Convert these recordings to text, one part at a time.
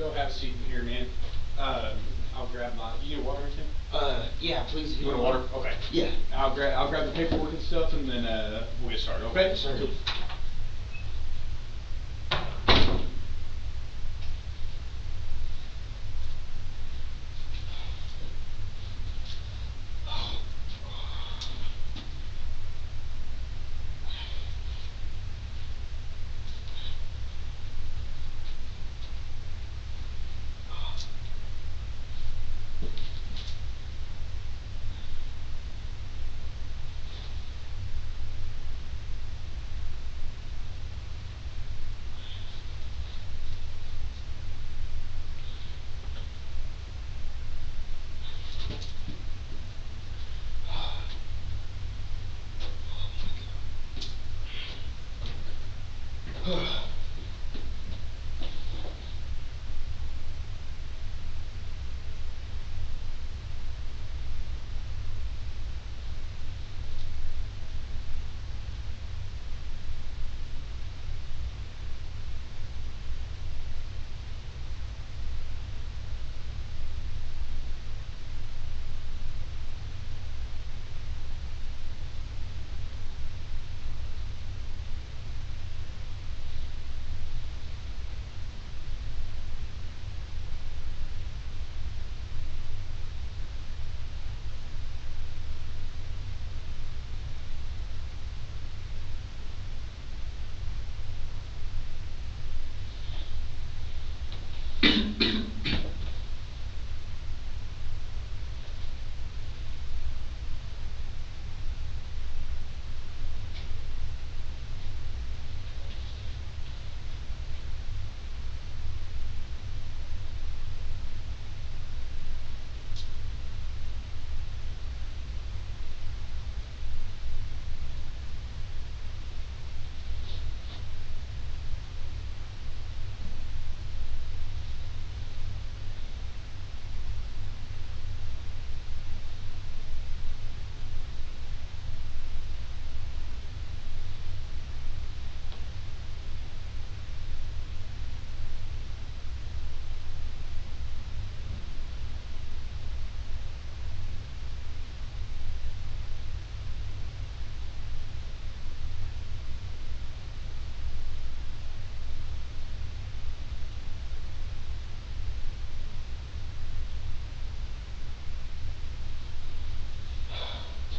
Go have a seat in here, man. I'll grab my. You need water or anything? Yeah, please. You want water? Okay. Yeah. I'll grab the paperwork and stuff, and then we'll get started. Okay? Yes, sir. Cool.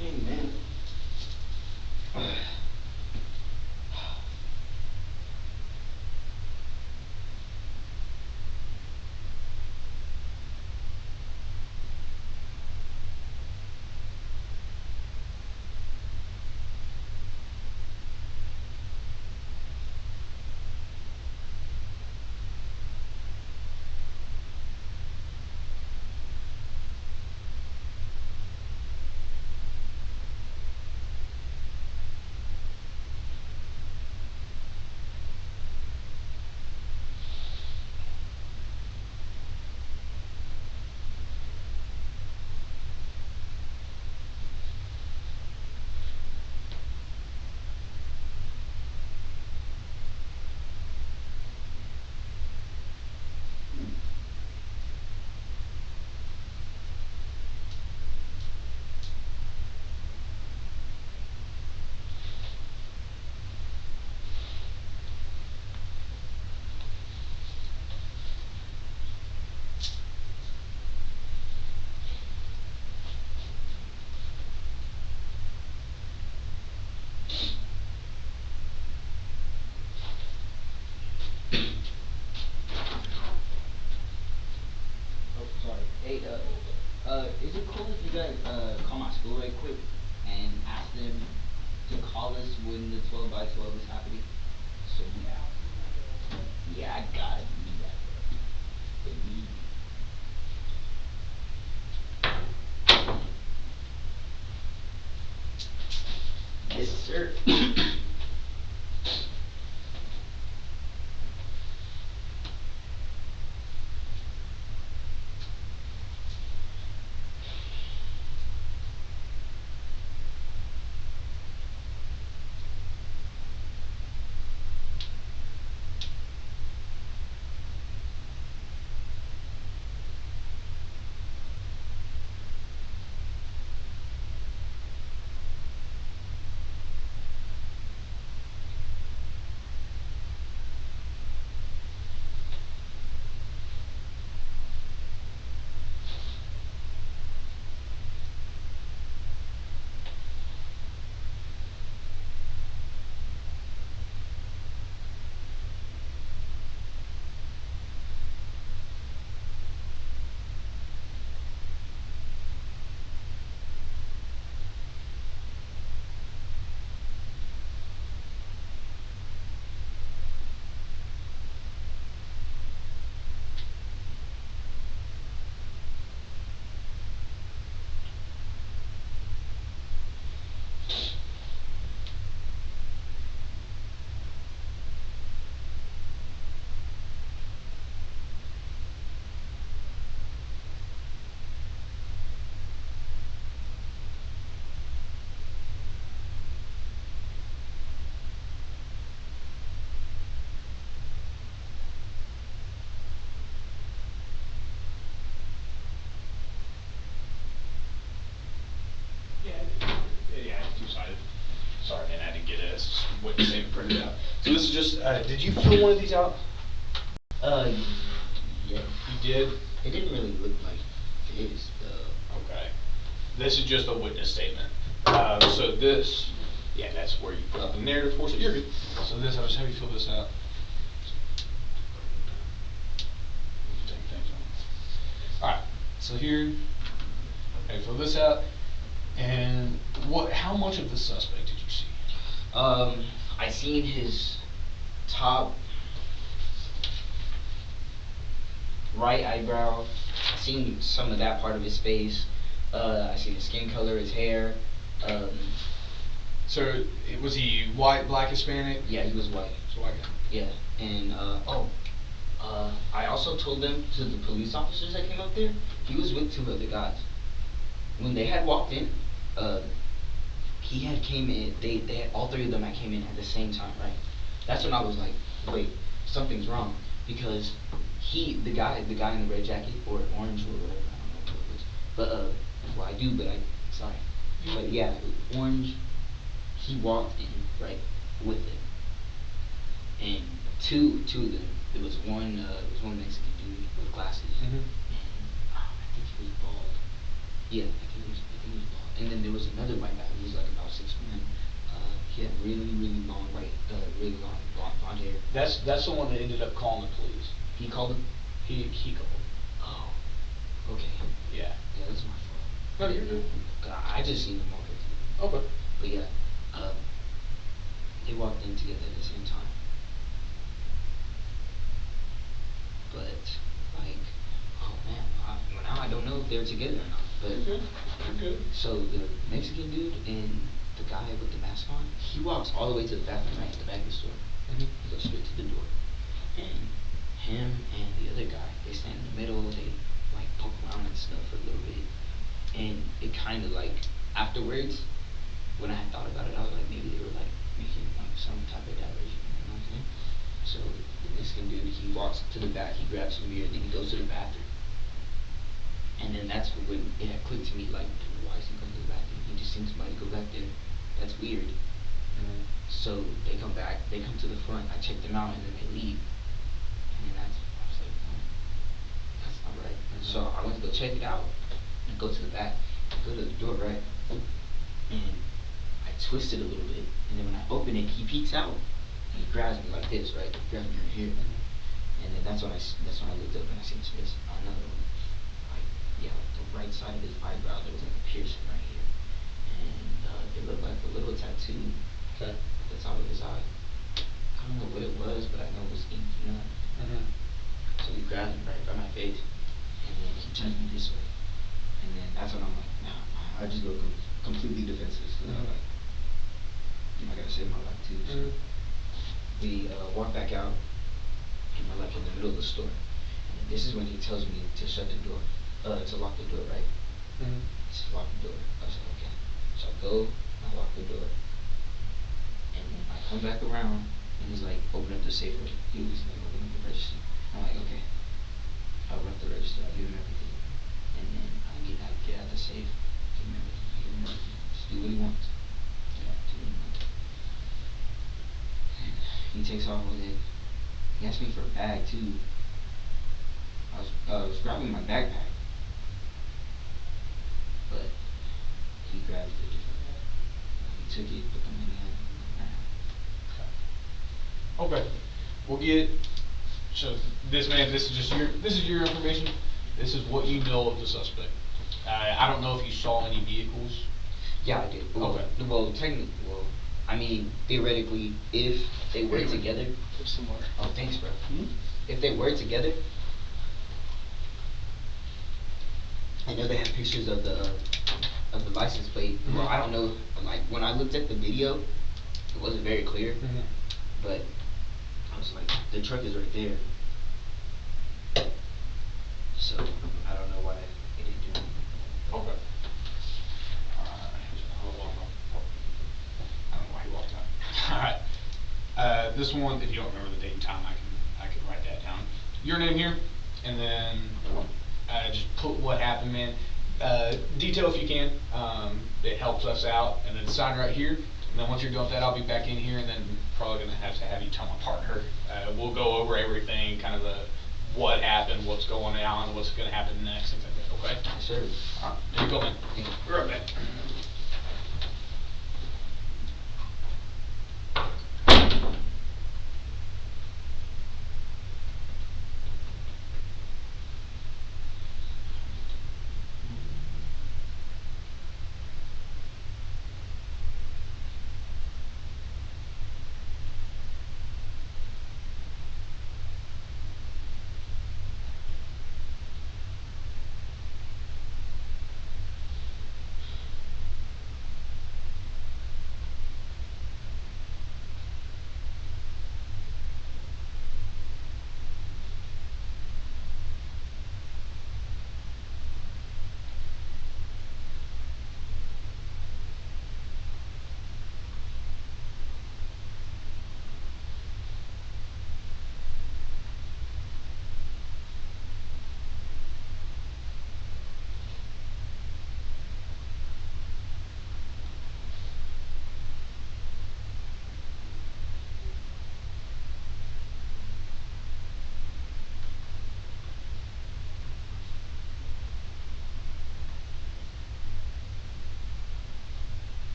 Dang, man. Oh, sorry. Hey, is it cool if you guys call my school right quick and ask them to call us when the 12 by 12 is happening? So yeah, I gotta need that, bro. Yes, sir. witness statement printed out. So this is just, did you fill one of these out? Uh, yeah. You did? It didn't really look like this, though. Okay. This is just a witness statement. So this, yeah, that's where you put the narrative portion. You're good. So this, I'll just have you fill this out. Alright, so here, okay, fill this out. And how much of the suspect did you see? I seen his top right eyebrow. I seen some of that part of his face. I seen his skin color, his hair. So was he white, black, Hispanic? Yeah, he was white. He's a white guy. Yeah, and I also told them, to the police officers that came up there, he was with two other guys. When they had walked in, he had came in. They had, all three of them had came in at the same time, right? That's when I was like, wait, something's wrong, because the guy in the red jacket or orange or whatever, I don't know what it was, but well, I do, but sorry, but yeah, orange. He walked in right with it, and two of them. There was one Mexican dude with glasses, and I think he was bald. Yeah, I think he was bald. And then there was another white guy who was like about 6'1". He had really long really long blonde hair. That's the one that ended up calling the police. He called him. He called. Oh, okay. Yeah. Yeah, that's my fault. No, you're good. I just seen him walk in. Okay. But yeah, they walked in together at the same time. But like, oh man, now I don't know if they're together or not. But you're good. So the Mexican dude and the guy with the mask on, he walks all the way to the bathroom, right at the back of the store. He goes straight to the door, and him and the other guy, they stand in the middle. They like poke around and stuff for a little bit, and it kind of like afterwards, when I had thought about it, I was like, maybe they were like making like some type of diversion, you know what I'm saying? So the Mexican dude, he walks to the back, he grabs some beer, then he goes to the bathroom. And then that's when it had clicked to me, like, why is he going to the bathroom? He just seen somebody go back there. That's weird. So they come back, they come to the front, I check them out, and then they leave. And then I was like, oh, that's not right. So I went to go check it out, and go to the back, go to the door, right? And I twist it a little bit, and then when I open it, he peeks out, and he grabs me like this, right? He grabs me right here. And then that's when I looked up and I seen his face. Another one. Yeah, the right side of his eyebrow, there was like a piercing right here, and it looked like a little tattoo at the top of his eye. I don't know what it was, but I know it was ink, you know. So he grabbed me right by my face, and then he turned me this way, and then that's when I'm like, nah, I just go completely defensive. So then I'm like, I gotta save my life too. So we walk back out, and we're like in the middle of the store, and this is when he tells me to shut the door. To lock the door, right? To lock the door. I was like, okay. So I go, I lock the door, and then I come back around, and he's like, open up the safe. He was like, open up the register. I'm like, okay. I open up the register, I give him everything, and then I get out the safe, give him everything, just do what he wants. Yeah, do what he wants. And he takes off with it. He asked me for a bag too. I was grabbing my backpack, but he grabbed a different bag. He took it, put the money in, and Okay. We'll get. So this is your information. This is what you know of the suspect. I don't know if you saw any vehicles. yeah, I did. Okay. Well, technically, I mean, theoretically, if they were together. There's some more. Oh, thanks, bro. If they were together, I know they have pictures of the license plate. Well, I don't know. Like when I looked at the video, it wasn't very clear. But I was like, the truck is right there. So I don't know why they didn't do anything. Okay. I don't know why he walked out. Alright. This one, if you don't remember the date and time, I can write that down. Your name here, and then just put what happened, man. Detail if you can. It helps us out, and then sign right here. And then once you're done with that, I'll be back in here, and then probably gonna have to have you tell my partner. We'll go over everything, kind of what happened, what's going on, what's gonna happen next, things like that, okay? Yes, sir. Alright, there you go, man. Thank you. Be right back.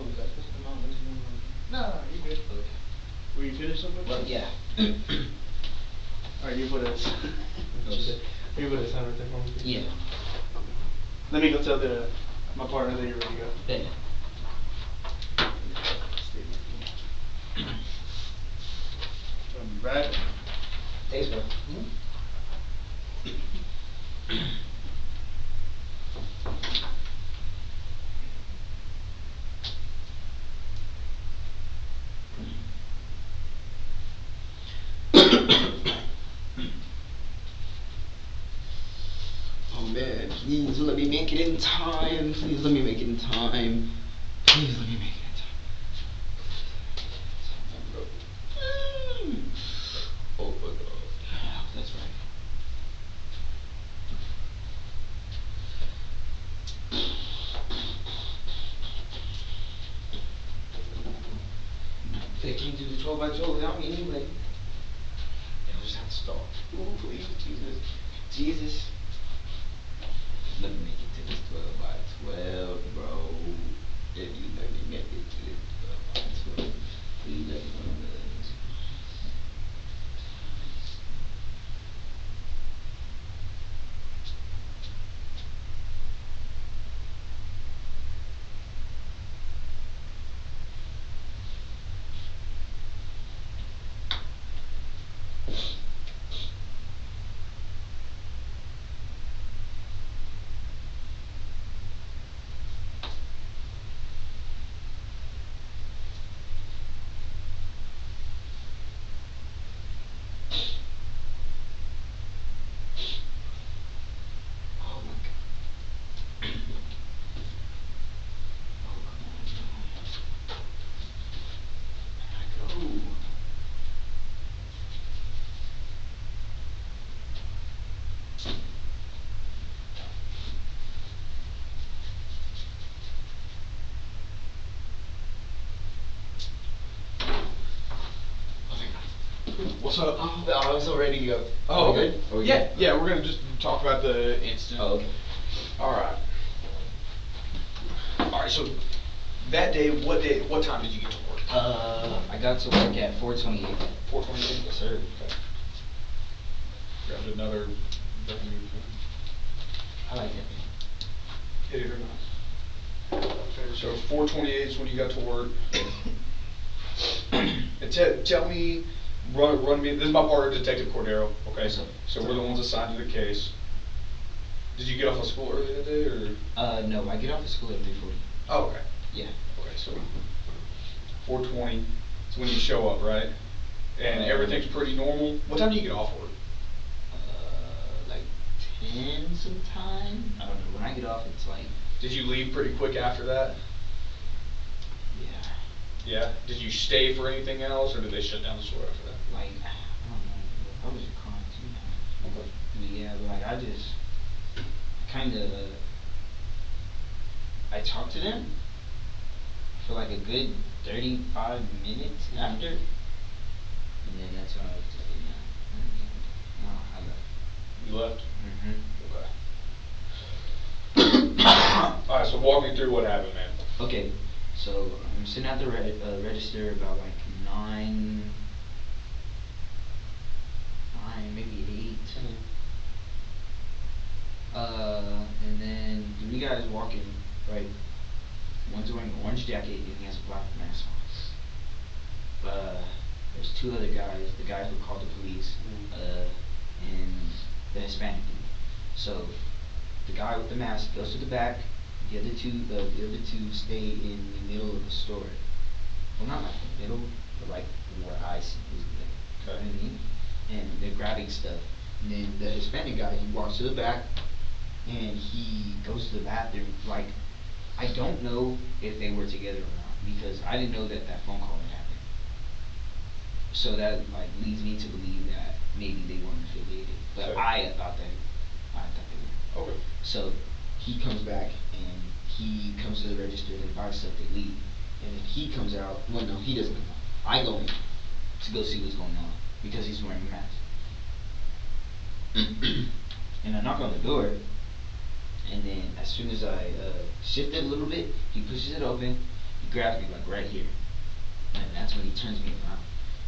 Oh, was I supposed to come out and let you know when No, you good. Okay. Were you finished somewhere? Well, yeah. Alright, you put us. You put us on right there for me. Yeah. Let me go tell my partner that you're ready to go. Yeah. I'll be right. Thanks, bro. Oh man, please let me make it in time. Please let me make it in time. Please let me make it in time. Oh my god. That's right. They can't do the 12 by 12 without me anyway. They'll just have to stop. Oh, please, Jesus. Jesus. Let me make it to this 12 by 12, bro. If you let me make it to this 12 by 12, please let me know this. Oh my god. Oh, come on, I gotta go. What's up? Oh, I'm so ready to go. Oh, Are we okay. good? Are we Yeah, good? yeah, we're gonna just talk about the incident. Oh, okay. Alright. Alright, so that day, what time did you get to work? I got to work at 4:28. 4:28? Yes, sir. Okay. Grabbed another I like that. hit it or not. So 4:28 is when you got to work. And tell me, run me. This is my partner, Detective Cordero. Okay, Yes, sir. so we're the ones assigned to the case. Did you get off of school early that day, or? No, I get off of school at 3:40. Oh, okay. Yeah. Okay, so 4:20 is when you show up, right? And everything's pretty normal. What time do you get off work? Like 10 sometime. I don't know. When I get off, it's like. Did you leave pretty quick after that? Yeah. Yeah. Did you stay for anything else, or did they shut down the store after that? Like, I don't know. I was crying too. Okay. But yeah, but like I talked to them for like a good 35 minutes after, and then that's when I was like, no, I left. You left? Mm-hmm. Okay. Alright, so walk me through what happened, man. Okay, so I'm sitting at the register about like 9, maybe 8. And then 3 guys walk in, right? One's wearing an orange jacket and he has a black mask on. There's 2 other guys, the guys who called the police, and the Hispanic dude. So the guy with the mask goes to the back. The other two stay in the middle of the store. Well, not like the middle, but like where I see is the, you know what I mean? And they're grabbing stuff. And then the Hispanic guy, he walks to the back, and he goes to the bathroom. Like, I don't know if they were together or not, because I didn't know that phone call had happened. So that like leads me to believe that maybe they weren't affiliated. But Okay. I thought they were. Okay. So he comes back and he comes to the register, they buy stuff, they leave. And then he comes out, well no, he doesn't come out. I go in to go see what's going on because he's wearing a mask. And I knock on the door, and then as soon as I shift it a little bit, he pushes it open, He grabs me like right here, and that's when he turns me around.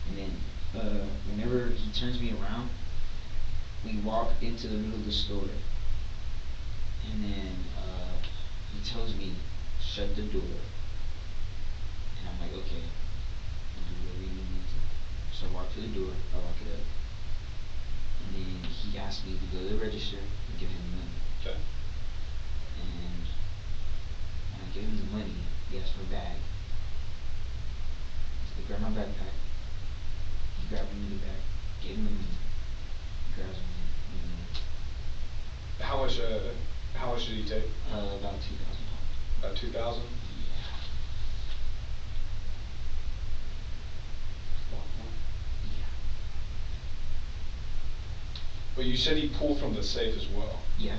And then whenever he turns me around, we walk into the middle of the store, and then he tells me, shut the door. And I'm like, okay, I'll do whatever you need me to. So I walk to the door, I lock it up. And then he asked me to go to the register and give him the money. Okay. And when I gave him the money, he asked for a bag. So I grabbed my backpack. He grabbed me the bag, gave him the money. He grabs me the money. How much did he take? About $2,000. About 2,000. Yeah. Yeah. But you said he pulled from the safe as well. Yeah.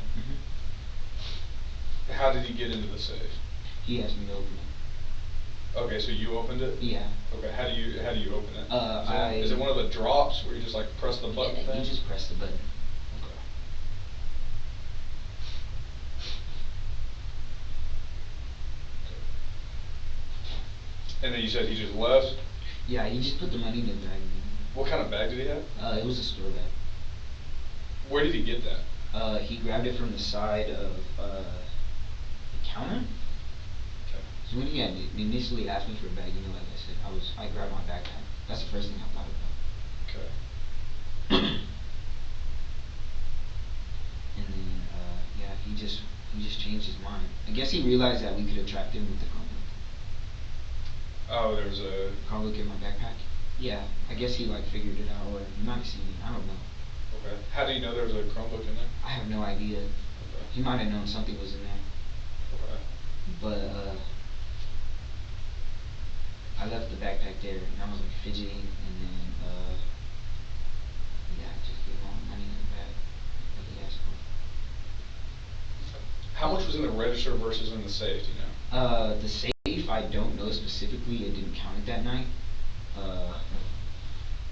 How did he get into the safe? He asked me to open it. Okay, so you opened it? Yeah. Okay, how do you open it? Is it one of the drops where you just like press the button Yeah, thing? you just press the button. Okay. And then you said he just left? Yeah, he just put the money in the bag. What kind of bag did he have? It was a store bag. Where did he get that? He grabbed it from the side of the counter. Okay. So when he had initially asked me for a bag, like I said, I grabbed my backpack. That's the first thing I thought about. Okay. And then yeah, he just changed his mind. I guess he realized that we could have tracked him with the Chromebook. Oh, there's a Chromebook in my backpack. Yeah, I guess he like figured it out, or he might have seen me. I don't know. Okay. How do you know there was a Chromebook in there? I have no idea. Okay. He might have known something was in there. Okay. But I left the backpack there, and I was like fidgeting, and then yeah, I just gave all the money in the bag that he asked for. How much was in the register versus in the safe, do you know? The safe, I don't know specifically. I didn't count it that night.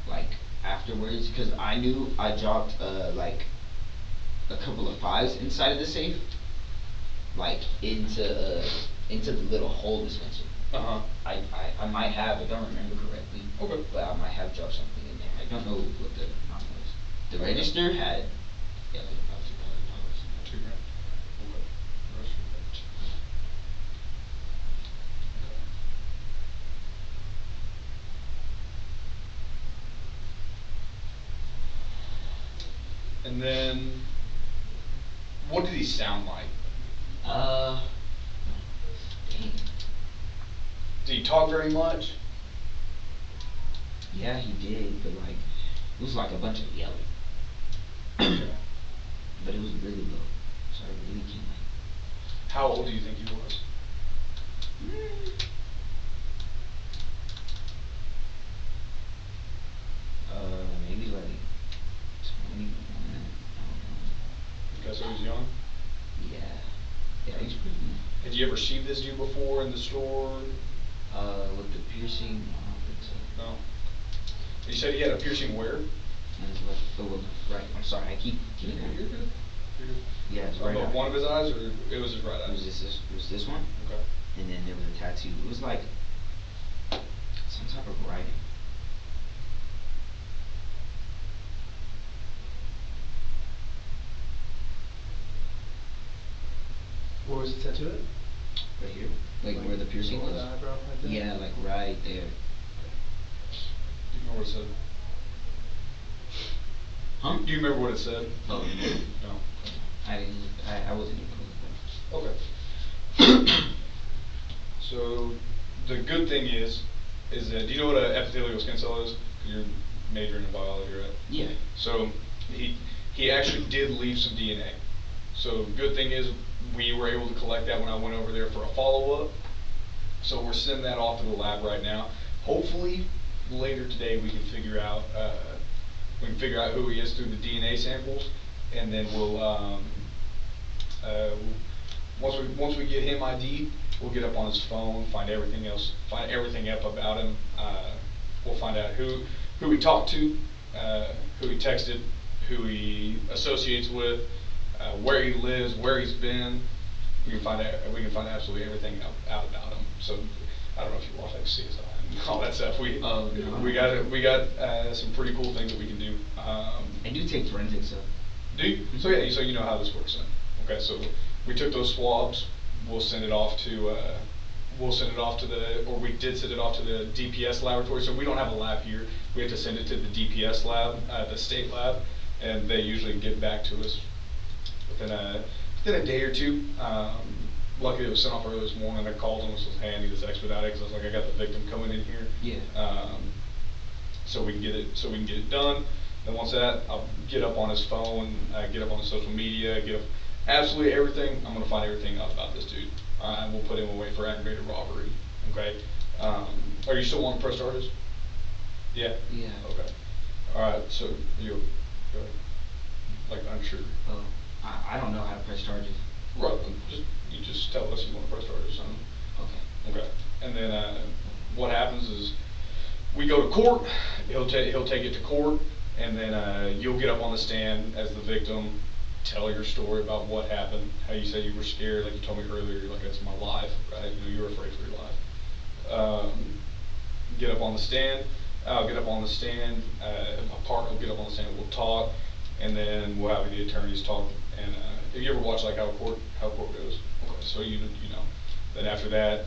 Like afterwards, because I knew I dropped like a couple of fives inside of the safe, like into the little hole dispenser. I might have, I don't remember correctly. Okay. But I might have dropped something in there. I don't know what the amount was. The register had like about $2,000. $2,000. Okay. Register page. Okay. And then, what did he sound like? Dang. Did he talk very much? Yeah, he did, but like, it was like a bunch of yelling. Okay. But it was really low, so I really can't like. How old do you think he was? Maybe like 21. I don't know. Okay, so he was young? Yeah. Yeah, he's pretty young. Had you ever seen this dude before in the store? With the piercing, I don't think so. No. You said he had a piercing where? And his left, right. I'm sorry, I keep getting that. You're good. You're good. Yeah, it's right. One of his eyes, or it was his right eye? It was this one. Okay. And then there was a tattoo. It was like some type of writing. Where was the tattoo at? Right here. Like where the piercing Over was. the eyebrow, right there? Yeah, like right there. Do you know what it said? Huh? Do you remember what it said? Oh, No. I wasn't even looking. Okay. So the good thing is that, do you know what an epithelial skin cell is? You're majoring in biology, right? Yeah. So he actually did leave some DNA. So good thing is we were able to collect that when I went over there for a follow-up. So we're sending that off to the lab right now. Hopefully later today we can figure out who he is through the DNA samples, and then we'll once we get him ID'd, we'll get up on his phone, find everything up about him. We'll find out who he talked to, who he texted, who he associates with, where he lives, where he's been. We can find absolutely everything out about him. So I don't know if you watch like CSI and all that stuff. Oh, no. We got some pretty cool things that we can do. I do take forensics, so. Do you? So yeah, so you know how this works then. Okay, so we took those swabs. We'll send it off to. Or we did send it off to the DPS laboratory. So we don't have a lab here. We have to send it to the DPS lab, the state lab, and they usually get back to us within a day or two. Luckily, it was sent off early this morning. I called them and said, "Hey, I need this expedited," because I was like, "I got the victim coming in here." Yeah. So we can get it done. Then once that, I'll get up on his phone, get up on his social media, get up absolutely everything. I'm gonna find everything out about this dude. And we'll put him away for aggravated robbery. Okay. Are you still wanting to press charges? Yeah. Yeah. Okay. All right. So you're like unsure. Oh, I don't know how to press charges. Right. You just tell us you want to press charges on him. Okay. Okay. And then what happens is we go to court. He'll take it to court, and then you'll get up on the stand as the victim, tell your story about what happened, how you say you were scared, like you told me earlier. You're like, "That's my life," right? You know, you were afraid for your life. Get up on the stand. I'll get up on the stand. My partner will get up on the stand. We'll talk, and then we'll have the attorneys talk. And if you ever watch like how court goes, okay, so you know. Then after that,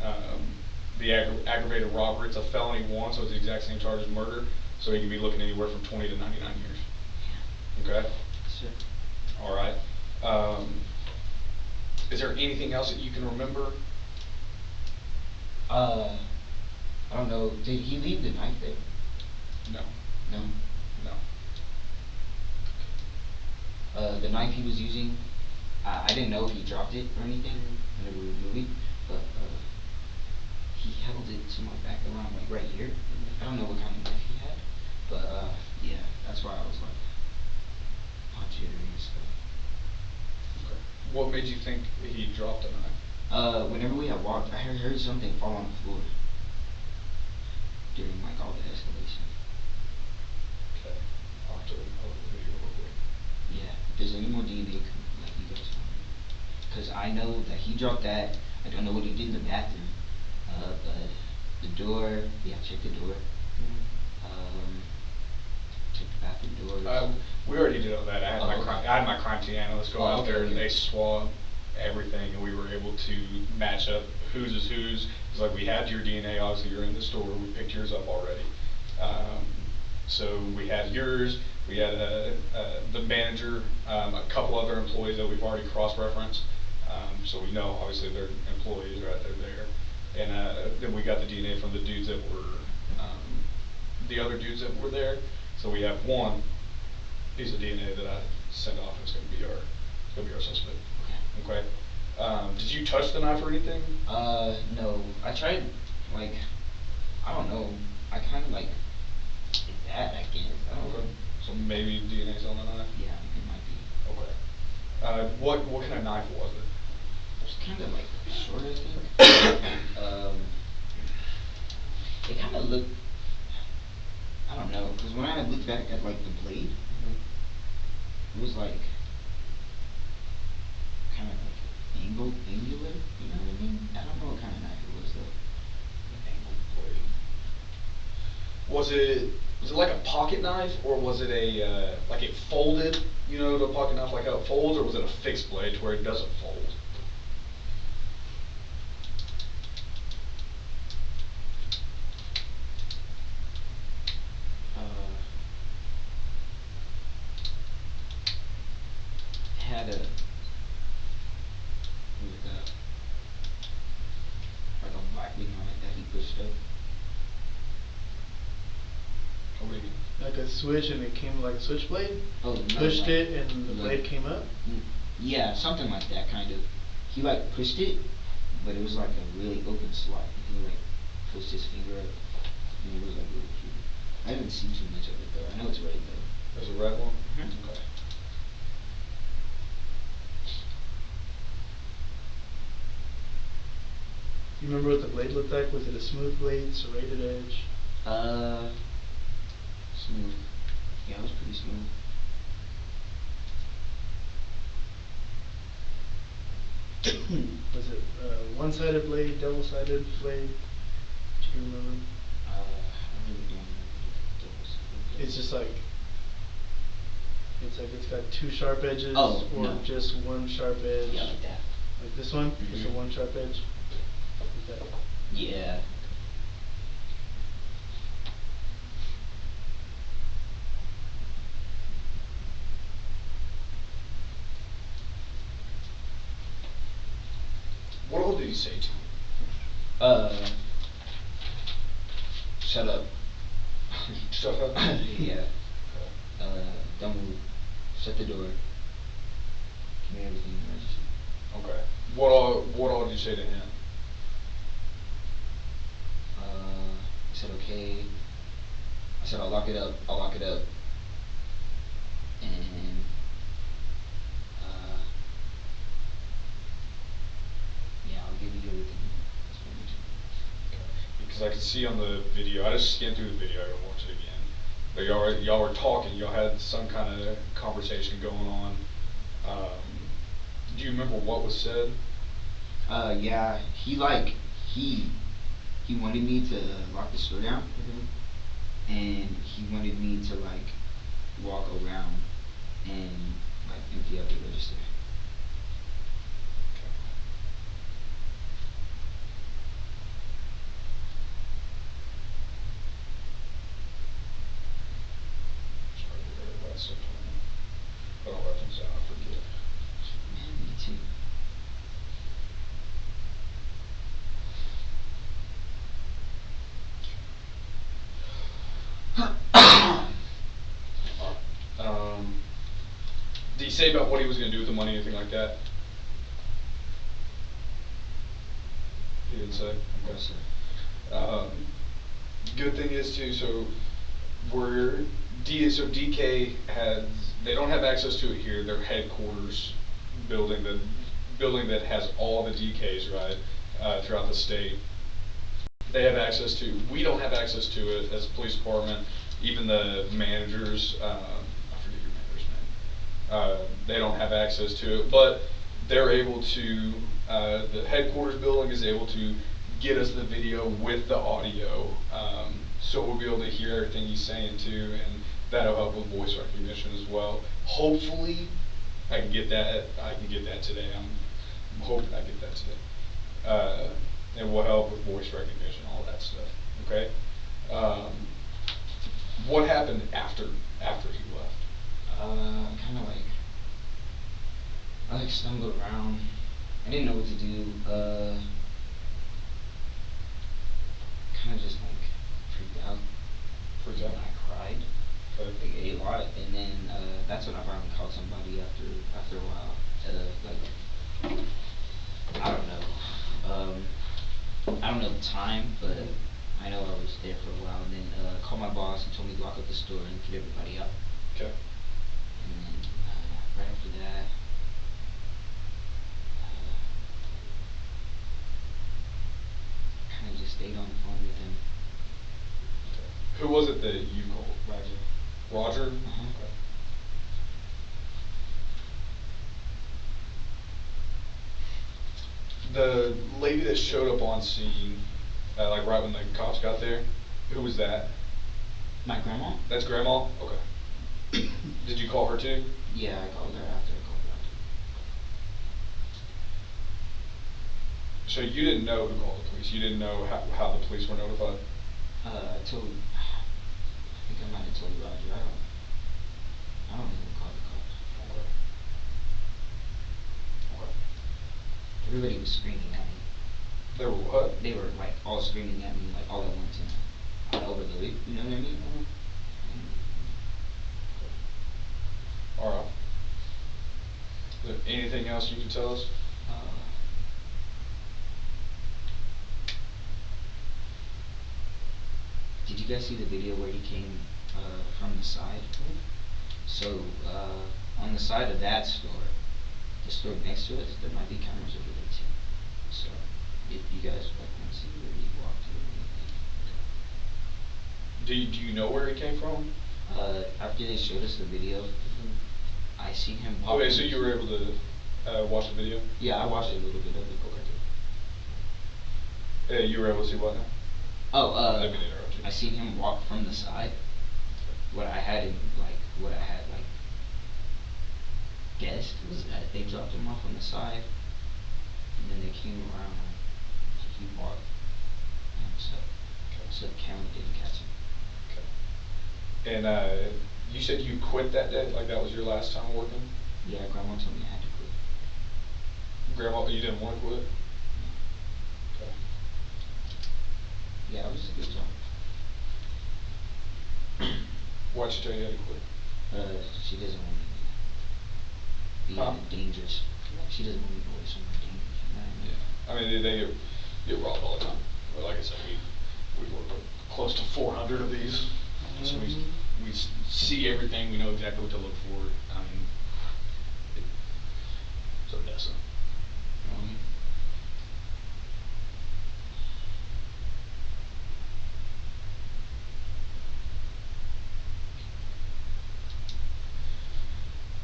the aggravated robbery, it's a felony 1, so it's the exact same charge as murder. So you can be looking anywhere from 20 to 99 years. Okay. Sure. All right. Is there anything else that you can remember? I don't know. Did he leave the knife there? No. No. No. The knife he was using, I didn't know if he dropped it or anything whenever we were moving, but he held it to my back around like right here. I don't know what kind of knife he had, but yeah, that's why I was like, jittery and stuff. Okay. What made you think he dropped the knife? Whenever we had walked, I heard something fall on the floor during like all the escalation. Okay. I'll have to look at the video real quick. Yeah, if there's any more DNA, like you guys want me. Because I know that he dropped that. I don't know what he did in the bathroom. But the door, yeah, check the door. Check the bathroom doors. We already did all that. I had my crime scene analyst go out there, and they swabbed everything, and we were able to match up whose is whose. It's like we had your DNA. Obviously, you're in the store. We picked yours up already. So we had yours. We had the manager, a couple other employees that we've already cross-referenced. So we know obviously they're employees, right? They're there. And then we got the DNA from the dudes that were the other dudes that were there. So we have one piece of DNA that I send off. It's going to be our suspect. Okay. Did you touch the knife or anything? No. I tried, like, I don't know. I kind of like did that, I guess. I don't know. So maybe DNA's on the knife? Yeah, it might be. Okay. What kind of knife was it? It was kind of like short, I think. It kind of looked, I don't know, because when I looked back at like the blade, it was like kind of like angular, you know what I mean? I don't know what kind of knife it was though. Angled blade. Was it like a pocket knife, or was it a like it folded? You know, the pocket knife like how it folds, or was it a fixed blade to where it doesn't fold? Had a like a black wing on it that he pushed up. How would you? Like a switch, and it came like a switchblade? Oh, no, Pushed like, it and the blade came up? Yeah, something like that kind of. He like pushed it, but it was like a really open slot. He like pushed his finger up, and it was like really cute. I haven't seen too much of it though. I know it's red though. There's a red one? Mhm. Okay. You remember what the blade looked like? Was it a smooth blade, serrated edge? Smooth. Yeah, it was pretty smooth. Was it one-sided blade, double-sided blade? you remember? I really don't remember the details. It's just like, it's got two sharp edges, Oh, or no. just one sharp edge. Yeah, like that. Like this one? Just a Mhm. one sharp edge? Like that. Yeah. What all did he say to you? Shut up. Shut up? Yeah. Don't move. Shut the door. Give me everything in the register. Okay. What all did you say to him? I said okay. I said I'll lock it up. I'll lock it up. And yeah, I'll give you everything. That's pretty much it. Because I could see on the video, I just skimmed through the video, I gotta watch it again. But y'all were talking, y'all had some kind of conversation going on. Do you remember what was said? Yeah, he wanted me to lock the store down, and he wanted me to like walk around and like empty out the register. Sorry to hear about stuff. But I'll write things down, I forget. Man, me too. Did he say about what he was gonna do with the money, anything like that? He didn't say? Yes, sir. Good thing is too, so DK they don't have access to it here, their headquarters building, the building that has all the DKs, right, throughout the state. They have access to, we don't have access to it as a police department, even the managers, I forget your manager's name, they don't have access to it, but they're able to, the headquarters building is able to get us the video with the audio, so we'll be able to hear everything he's saying too, and that'll help with voice recognition as well. Hopefully, I can get that today. I'm hoping I get that today. It will help with voice recognition, all that stuff. Okay. What happened after he left? Kind of like I like stumbled around. I didn't know what to do. Kind of just like freaked out. Freaked out? And I cried. Okay. Like a lot, and then that's when I finally called somebody after a while. Like I don't know. I don't know the time, but I know I was there for a while, and then called my boss and told me to lock up the store and get everybody out. Okay. And then right after that, kind of just stayed on the phone with him. Okay. Who was it that you called? Roger. Roger? Uh-huh. Okay. The lady that showed up on scene, like right when the cops got there, who was that? My grandma? That's grandma? Okay. Did you call her too? Yeah, I called her after. So you didn't know who called the police? You didn't know how the police were notified? I think I might have told Roger. I don't know who called the cops. Okay. Okay. Everybody was screaming at me. They were what? They were like all screaming at me like all at once, and I overloaded. You know what I mean? Alright. Is there anything else you can tell us? Did you guys see the video where he came from the side? So on the side of that store, the store next to it, there might be cameras over there too. So if you guys like want to see where he walked or anything. Do you know where he came from? After they showed us the video, I seen him pop Okay, in. so you were able to watch the video? Yeah, I watched a little bit of it. You were able to see what now? Oh, I didn't mean to interrupt you. I seen him walk from the side. What I had guessed was that they dropped him off on the side, and then they came around. He walked, and so the camera didn't catch him. Okay. And you said you quit that day? Like that was your last time working? Yeah, Grandma told me I had to quit. Grandma, you didn't want to quit? Okay. Yeah, it was a good job. Why'd she tell you to quit? She doesn't want me being dangerous. She doesn't want me to go somewhere dangerous. You know what I mean? Yeah. I mean, they get robbed all the time. Well, like I said, we work with close to 400 of these. So we see everything. We know exactly what to look for. It's Odessa. You know what I mean?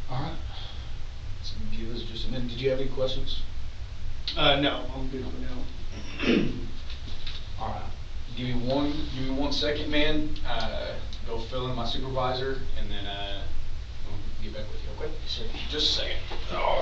All right. So give us just a minute. Did you have any questions? No, I'm good for now. All right. Give me one second, man. Go fill in my supervisor, and then we'll get back with you. Okay? Sir. Just a second. Oh.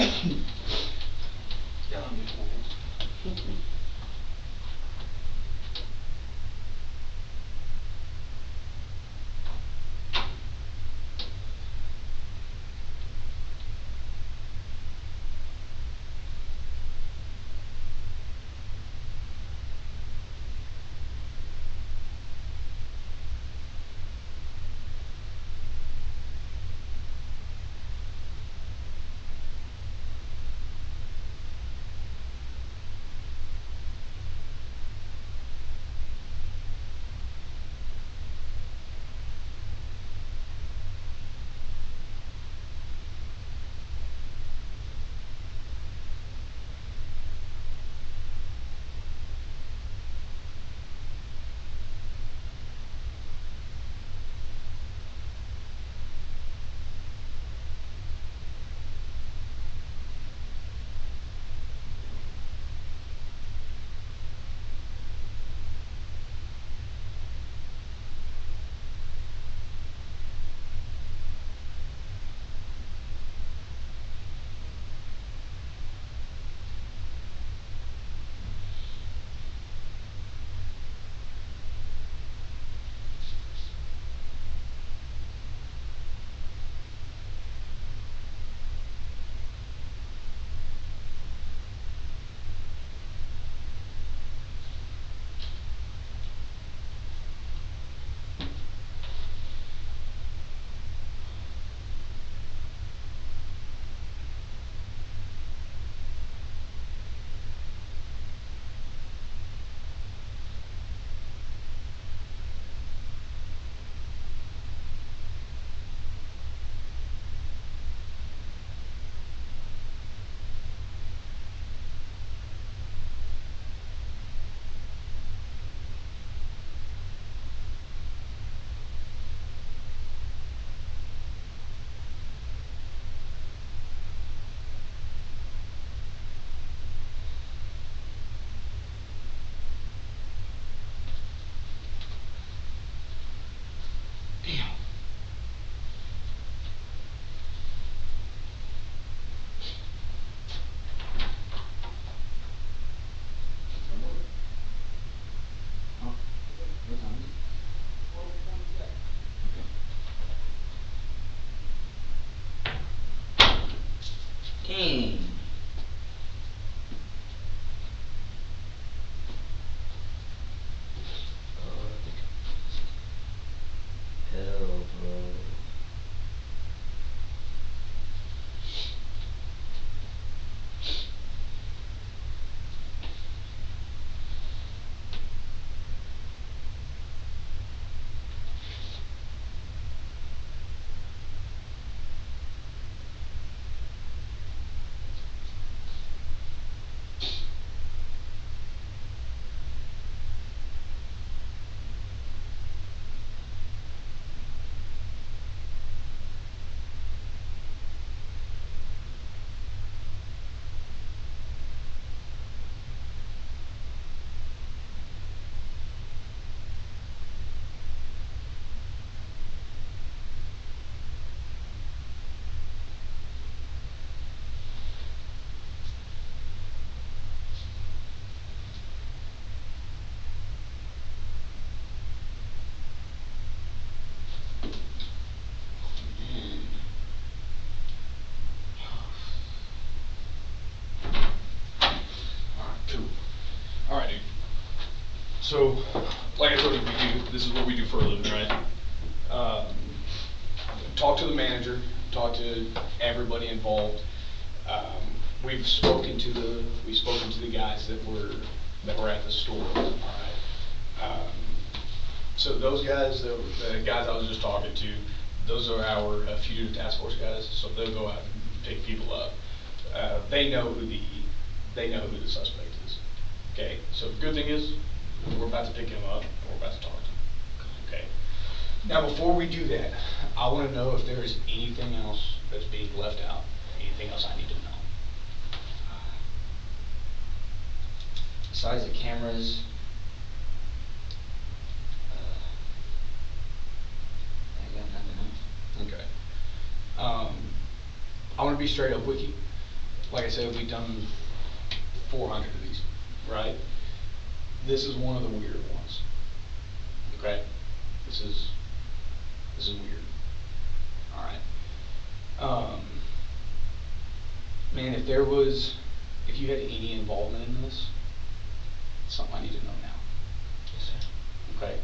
So, like I told you, this is what we do for a living, right? Talk to the manager, talk to everybody involved. We've spoken to the guys that were at the store, all right? So those guys, the guys I was just talking to, those are our fugitive task force guys, so they'll go out and pick people up. They know who the suspect is. Okay, so the good thing is, we're about to pick him up, and we're about to talk to him. Okay. Now, before we do that, I want to know if there is anything else that's being left out, anything else I need to know. Besides the cameras, I got nothing else. Okay. I want to be straight up with you. Like I said, we've done 400 of these, right? This is one of the weird ones. Okay? This is weird. All right. Man, if you had any involvement in this, it's something I need to know now. Yes, sir. Okay?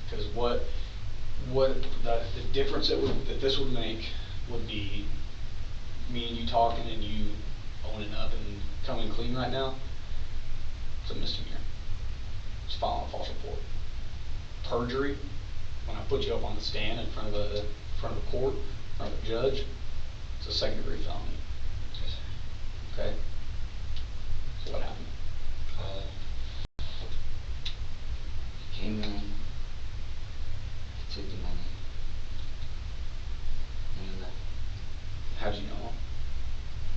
Because what the difference that this would make would be me and you talking and you owning up and coming clean right now. It's a misdemeanor. It's filing a false report. Perjury, when I put you up on the stand in front of a court, in front of a judge, it's a second-degree felony. Yes, sir. Okay? So what happened? He came in, he took the money, and he left. How'd you know?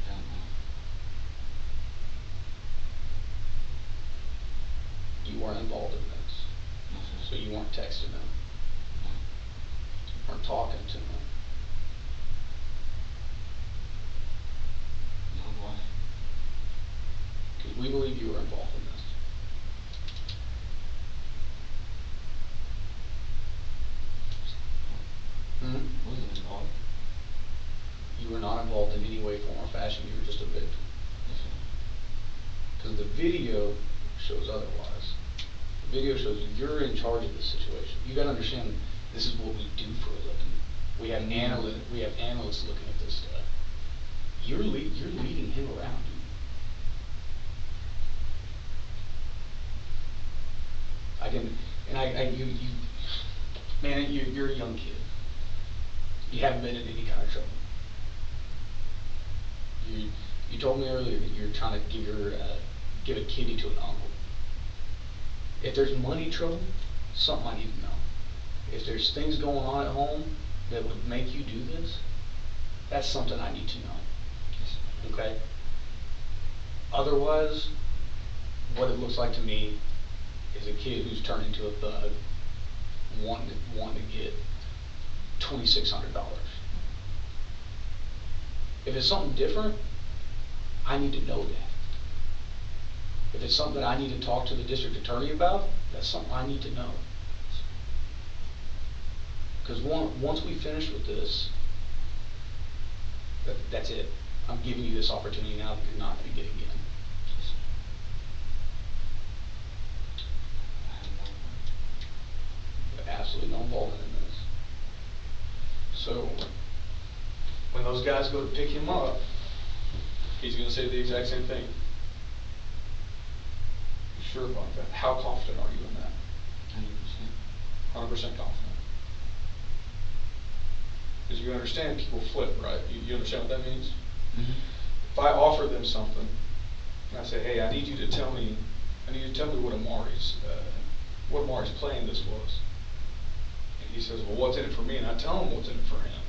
I don't know. You weren't involved in this. No, sir. So you weren't texting them. No. You weren't talking to them. No, why? Because we believe you were involved in this. Wasn't involved. You were not involved in any way, form, or fashion. You were just a victim. Yes, sir. Because the video shows otherwise. The video shows you're in charge of this situation. You got to understand, this is what we do for a living. We have analysts looking at this stuff. You're leading him around. You're a young kid. You haven't been in any kind of trouble. You told me earlier that you're trying to give a kidney to an uncle. If there's money trouble, something I need to know. If there's things going on at home that would make you do this, that's something I need to know. Yes, sir. Okay? Otherwise, what it looks like to me is a kid who's turned into a thug wanting to get $2,600. If it's something different, I need to know that. If it's something that I need to talk to the district attorney about, that's something I need to know. Because once we finish with this, that's it. I'm giving you this opportunity now that you're not going to get again. Yes, sir. I have no one. You have absolutely no involvement in this. So, when those guys go to pick him up, he's going to say the exact same thing. You sure about that? How confident are you in that? 100%. 100% confident. Because you understand people flip, right? You understand what that means? Mm-hmm. If I offer them something, and I say, hey, I need you to tell me what Amari's playing this was. And he says, well, what's in it for me? And I tell him what's in it for him.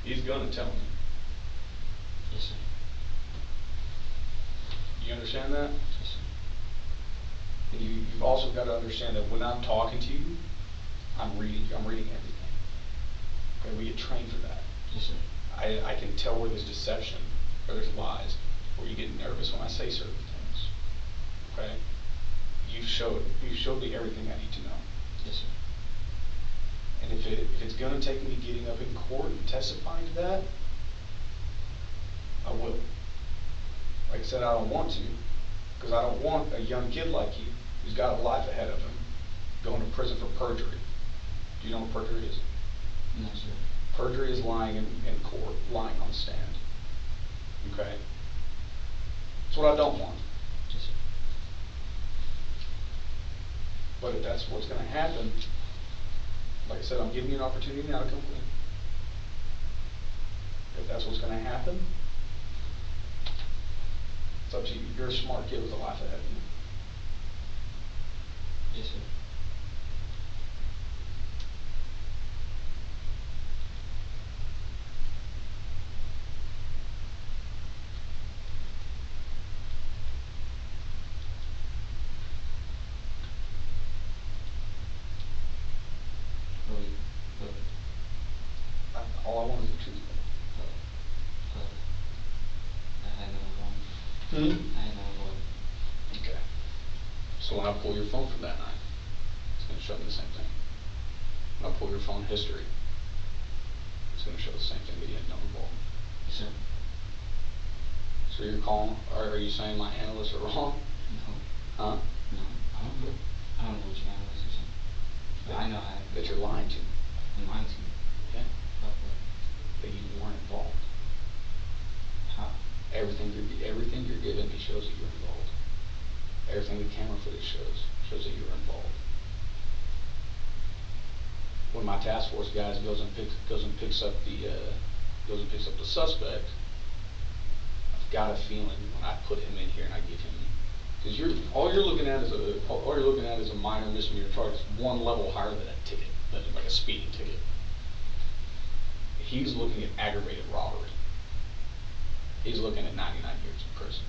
He's gonna tell me. Yes, sir. You understand that? Yes, sir. And you've also got to understand that when I'm talking to you, I'm reading everything. Okay, we get trained for that. Yes, sir. I can tell where there's deception, where there's lies, where you get nervous when I say certain things. Okay? You've showed me everything I need to know. Yes, sir. And if it's gonna take me getting up in court and testifying to that, I will. Like I said, I don't want to, Because I don't want a young kid like you, who's got a life ahead of him, going to prison for perjury. Do you know what perjury is? No, sir. Perjury is lying in court, lying on the stand. Okay? That's what I don't want. Yes, sir. But if that's what's gonna happen, like I said, I'm giving you an opportunity now to come clean. If that's what's gonna happen, it's up to you. You're a smart kid with a life ahead of you. Yes, sir. All I want is the truth. I know wrong. Hmm? I know wrong. Okay. So when I pull your phone from that night, it's gonna show me the same thing. When I pull your phone history, it's gonna show the same thing that you had no involvement. Yes, sir. So you're calling, or are you saying my analysts are wrong? No. Huh? No. I don't know. I don't know what your analysts are saying. But I know that you're lying to me. I'm lying to you. Yeah. About what? That you weren't involved. How? Everything you're giving me shows that you're involved. Everything the camera footage shows that you're involved. When my task force guys goes and picks up the suspect, I've got a feeling when I put him in here and I give him, because all you're looking at is a minor misdemeanor charge. It's one level higher than a ticket, like a speeding ticket. He's looking at aggravated robbery. He's looking at 99 years in prison.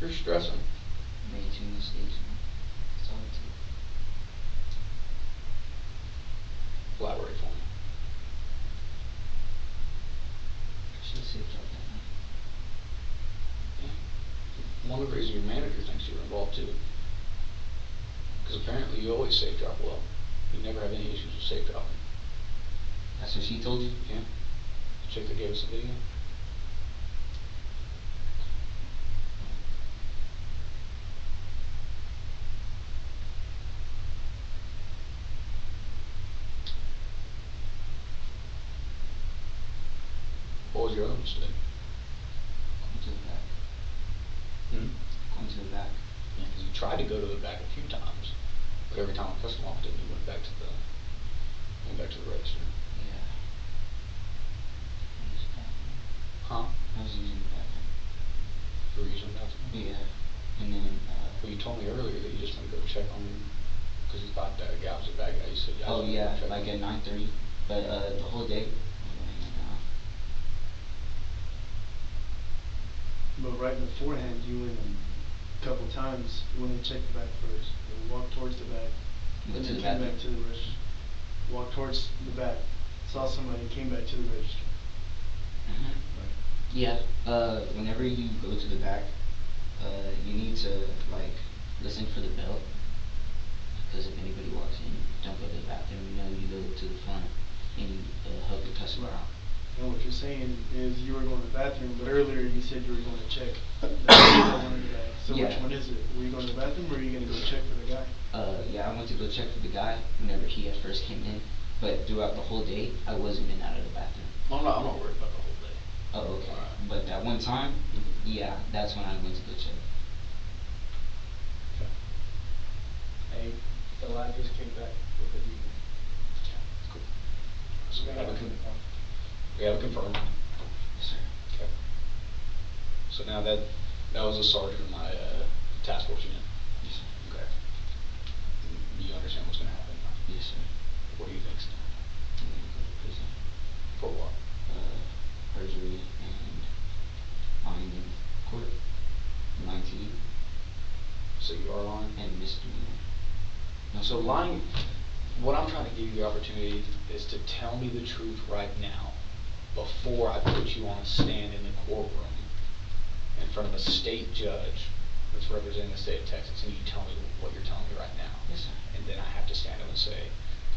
You're stressing. Made 2 mistakes, man. That's all it took. Elaborate for me. I should have saved up that night. Yeah. One of the reasons your manager thinks you're involved too. Because apparently you always safe drop well. You never have any issues with safe dropping. That's what she told you? Yeah. The chick that gave us the video. What was your other mistake? Going to the back. Hmm? Going to the back. Yeah, because you tried to go to the back a few times, but every time a customer walked in, you went back to the register. Yeah. I used the bathroom. Huh? I was using the bathroom. You were using the bathroom? Yeah. And then, Well, you told me earlier that you just want to go check on him because you thought that guy was a bad guy. You said, yeah. oh yeah, like at 9:30. But the whole day, I'm going hang out. But right beforehand, you went a couple times, went and checked the back first, then walked towards the back, Went and to then the came bathroom. back to the register. Walked towards the back, saw somebody, came back to the register. Mhm. Right. Yeah. Whenever you go to the back, you need to like listen for the bell. Because if anybody walks in, don't go to the bathroom. You go to the front and you help the customer out. And what you're saying is you were going to the bathroom, but earlier you said you were going to check the one in the back. So Yeah. which one is it? Were you going to the bathroom or are you going to go check for the guy? Yeah, I went to go check for the guy whenever he at first came in, but throughout the whole day, I wasn't in and out of the bathroom. I'm not worried about the whole day. Oh, okay. Alright. But that one time, yeah, that's when I went to go check. Okay. Hey, so I just came back with a deal. Yeah, that's cool. So we have it confirmed. Yes, sir. Okay. So now that was a sergeant of my task force unit. Yes, sir. Okay. You understand what's going to happen now? Yes, sir. What do you think's going to happen? I'm gonna go to prison. For what? Perjury and lying in court. 19 So you are lying? and misdemeanor. No, So lying, what I'm trying to give you the opportunity is to tell me the truth right now before I put you on a stand in the courtroom in front of a state judge that's representing the state of Texas, and you tell me what you're telling me right now. Yes, sir. And then I have to stand up and say,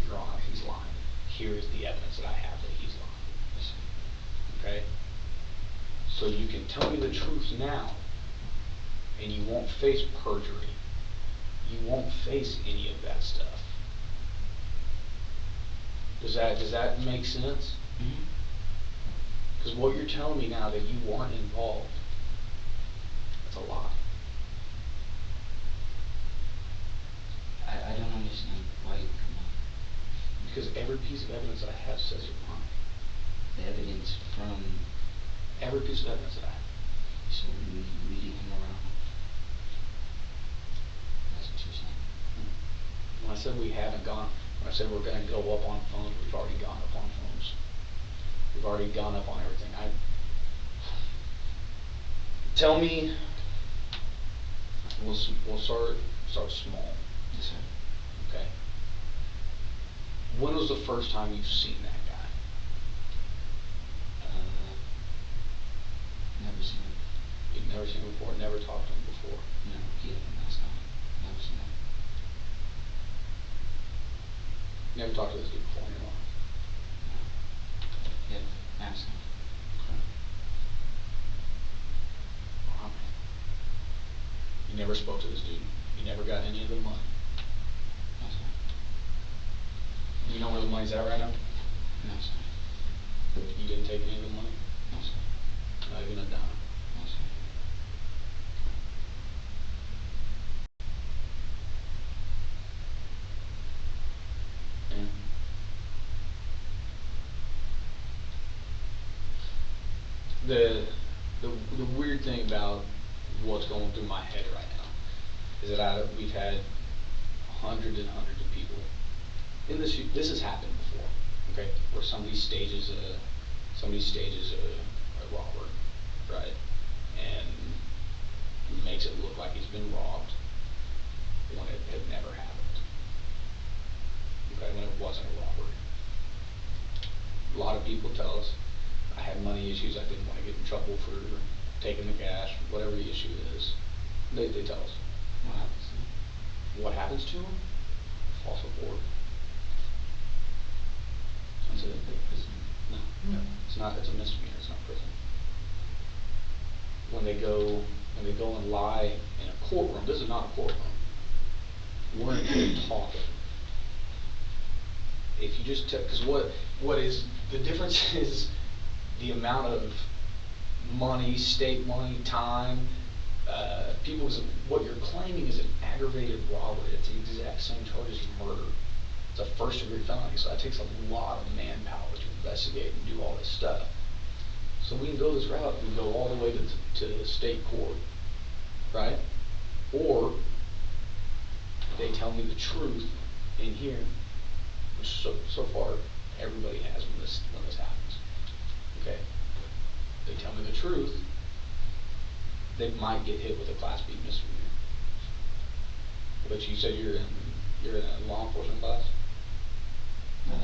Your Honor, he's lying. Here is the evidence that I have that he's lying. Yes, sir. Okay? So you can tell me the truth now, and you won't face perjury. You won't face any of that stuff. Does that make sense? Mm-hmm. Because what you're telling me now that you weren't involved, that's a lie. I don't understand why you come on. Because every piece of evidence that I have says you're lying. The evidence from. Every piece of evidence that I have. So we lead him around. That's what you're saying. When I said we haven't gone, when I said we're going to go up on phones, we've already gone up on phones. We've already gone up on everything. Tell me. We'll start small. Yes, sir. Okay. When was the first time you've seen that guy? Never seen him. You've never seen him before. Never talked to him before. No, he had a mask on. Never seen him. Never talked to this dude before in your life. No. He had a mask on. Okay. Wow, man. You never spoke to this dude. You never got any of the money. No, sir. You know where the money's at right now? No, sir. You didn't take any of the money? No, sir. Not even a dime? No, sir. Yeah. The weird thing about what's going through my head right now is that we've had hundreds and hundreds of people, and this has happened before, okay, where somebody stages a robbery, right, and makes it look like he's been robbed when it had never happened, okay, when it wasn't a robbery. A lot of people tell us, I had money issues, I didn't want to get in trouble for taking the cash, whatever the issue is. They tell us. What happens to him? What happens to them? False report. That's it. Prison. No. It's not, it's a misdemeanor, it's not prison. When they go and lie in a courtroom, this is not a courtroom. We're in here talking. If you just because what is the difference is the amount of money, state money, time, what you're claiming is an aggravated robbery. It's the exact same charge as murder. It's a first degree felony, so that takes a lot of manpower to investigate and do all this stuff. So we can go this route, we can go all the way to state court, right? Or they tell me the truth in here, which so far everybody has when this happens. Okay? They tell me the truth, they might get hit with a Class B misdemeanor. But you said you're in a law enforcement class?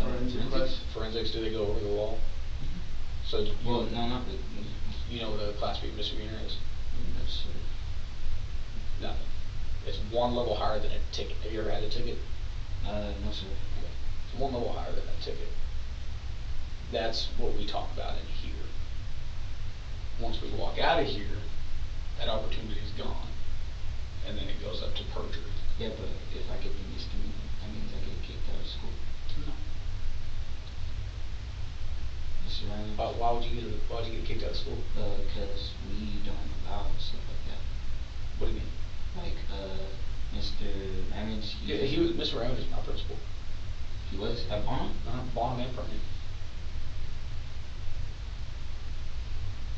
Forensic class? Forensics, do they go over the law? Mm-hmm. So Well, no, not the. you know what a Class B misdemeanor is? That's Nothing. It's one level higher than a ticket. Have you ever had a ticket? no, sir. Okay. It's one level higher than a ticket. That's what we talk about in here. Once we walk out of here, that opportunity is gone, and then it goes up to perjury. Yeah, but if I get the misdemeanor, that means I get kicked out of school. No. Yes, sir, I know. Why would you get kicked out of school? Because we don't allow stuff like that. What do you mean? Like, Mr. Ramage. Yeah, Mr. Ramage is my principal. He was at Bonham? Bonham and Permian.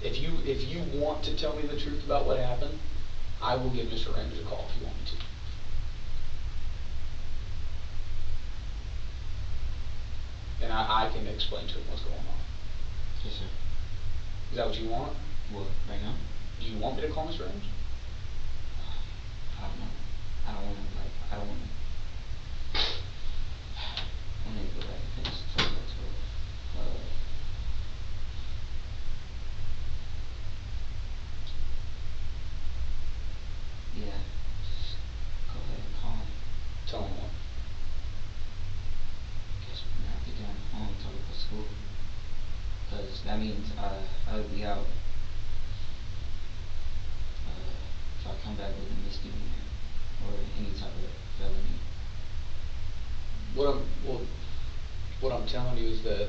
If you want to tell me the truth about what happened, I will give Mr. Ramage a call if you want me to. And I can explain to him what's going on. Yes, sir. Is that what you want? What, right now? Do you want me to call Mr. Ramage? I don't know. I don't want to go back and finish the talk that's that means I would be out. If I come back with a misdemeanor or any type of felony. What I'm telling you is that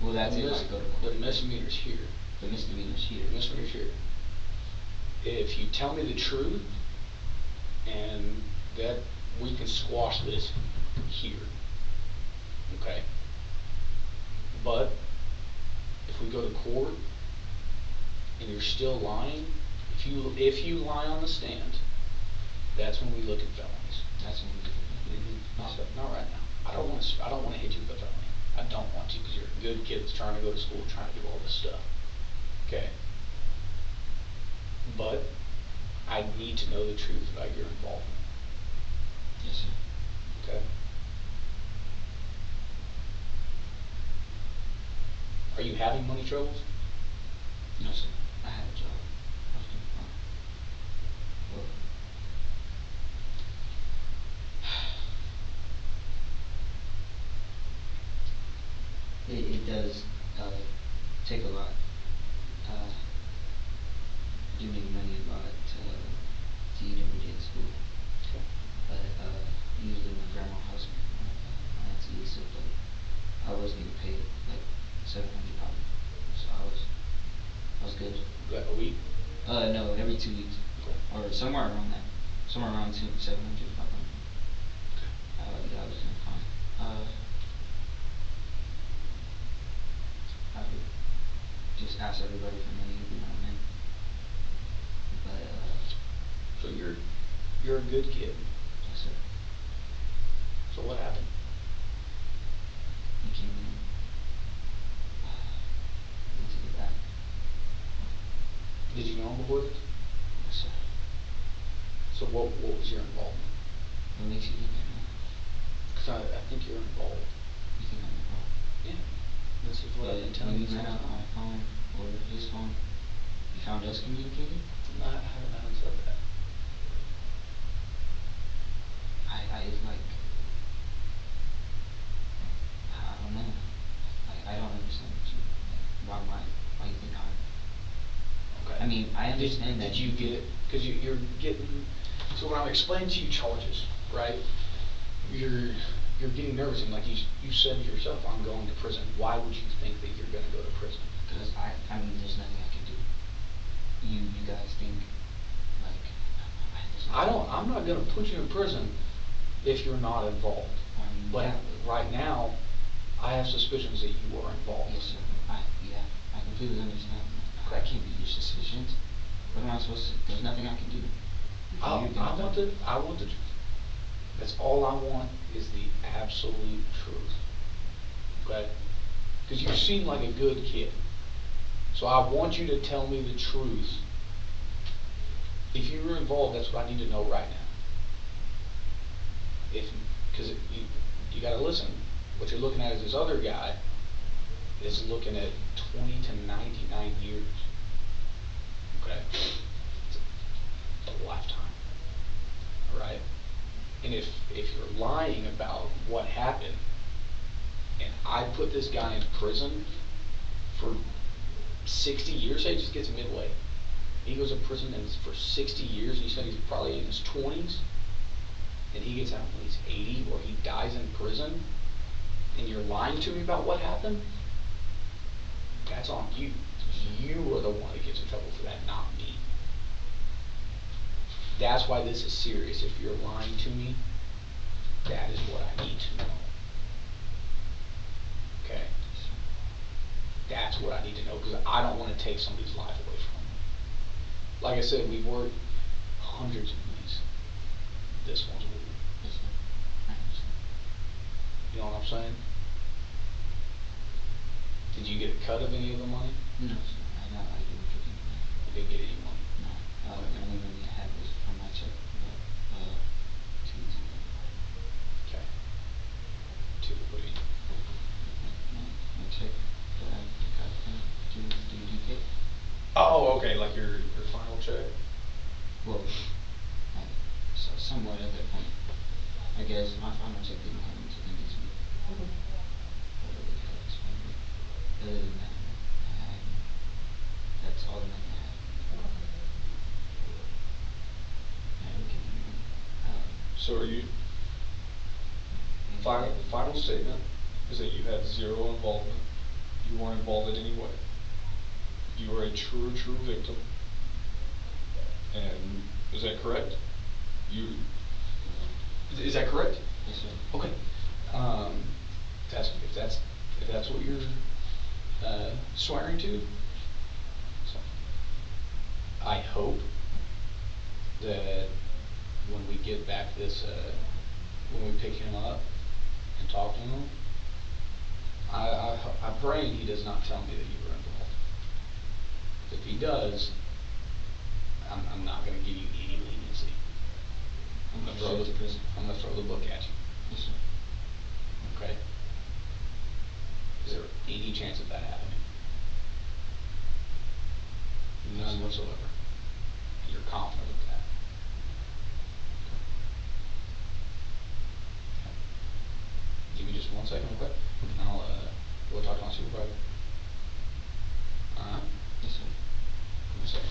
Well, that's if I go to court. the misdemeanor's here. The misdemeanor's here. The misdemeanor's here. If you tell me the truth, and that we can squash this here, okay? But if we go to court and you're still lying, if you lie on the stand, that's when we look at felonies. That's when we Not right now. I don't want to hit you with a felony. I don't want to, because you're a good kid that's trying to go to school, trying to do all this stuff. Okay. But I need to know the truth about your involvement. Yes, sir. Okay. Are you having money troubles? No, sir. I have a job. I was doing fine. Well, it does take a lot. I do need money a lot to eat every day at school. Okay. But usually my grandma helps me when I have to eat, so but I was getting paid like $700, so I was good. A week? No, every 2 weeks, Okay. or somewhere around that, somewhere around 700, 500. Yeah, I was doing fine. I would just ask everybody for money every now and then, but So you're a good kid. yes, sir. So what happened? He came in into the back. Did you know him before this? Yes, sir. So what was your involvement? What makes you think I know? Because I think you're involved. You think I'm involved? Yeah. This is what I've been telling you. When we went out on my phone or his phone, you found us communicating? I haven't said that. I like, I don't know. I don't understand what you, like, why you think I'm. Okay. I mean, I understand that. Did you get, because you're getting, so when I'm explaining to you charges, right? You're getting nervous, and like you said yourself, I'm going to prison. Why would you think that you're going to go to prison? Because I mean, there's nothing I can do. You guys think, like, I'm not going to put you in prison if you're not involved. But yeah. right now, I have suspicions that you are involved. Yes, sir. Yeah, I completely understand. I Okay. can't be your suspicions. What am I supposed to? There's nothing I can do. I want the truth. That's all I want is the absolute truth. Okay? Because you seem like a good kid. So I want you to tell me the truth. If you were involved, that's what I need to know right now. Because you got to listen. What you're looking at is this other guy is looking at 20 to 99 years. Okay? It's a lifetime. All right? And if you're lying about what happened, and I put this guy in prison for 60 years, say he just gets midway. He goes to prison and it's for 60 years, and he said he's probably in his 20s, and he gets out when he's 80, or he dies in prison, and you're lying to me about what happened, that's on you. You are the one that gets in trouble for that, not me. That's why this is serious. If you're lying to me, that is what I need to know. Okay? That's what I need to know, because I don't want to take somebody's life away from them. Like I said, we've worked hundreds of these. This one's weird. Yes, sir. I understand. You know what I'm saying? Did you get a cut of any of the money? No, sir. I do what you're thinking. You didn't get any money? No. The only money I had was from my check, but 2 weeks ago. Okay. What do you? My check that I got from the UK. Oh, okay, like your final check? Well, so somewhere at that point, I guess my final check didn't come until the next week. I really can't explain it. Other than that, I So are you, final statement is that you had zero involvement, you weren't involved in any way. You are a true victim. And is that correct? Is that correct? Yes, sir. Okay. If that's what you're swearing to, so I hope that when we get back this, when we pick him up and talk to him, I'm praying he does not tell me that you were involved. If he does, I'm not going to give you any leniency. I'm going to throw the book at you. Yes, sir. Okay? Is there any chance of that happening? None whatsoever. You're confident of that. Give me just 1 second, okay? And I'll go talk to my supervisor. Alright? Yes, sir. Give me a second.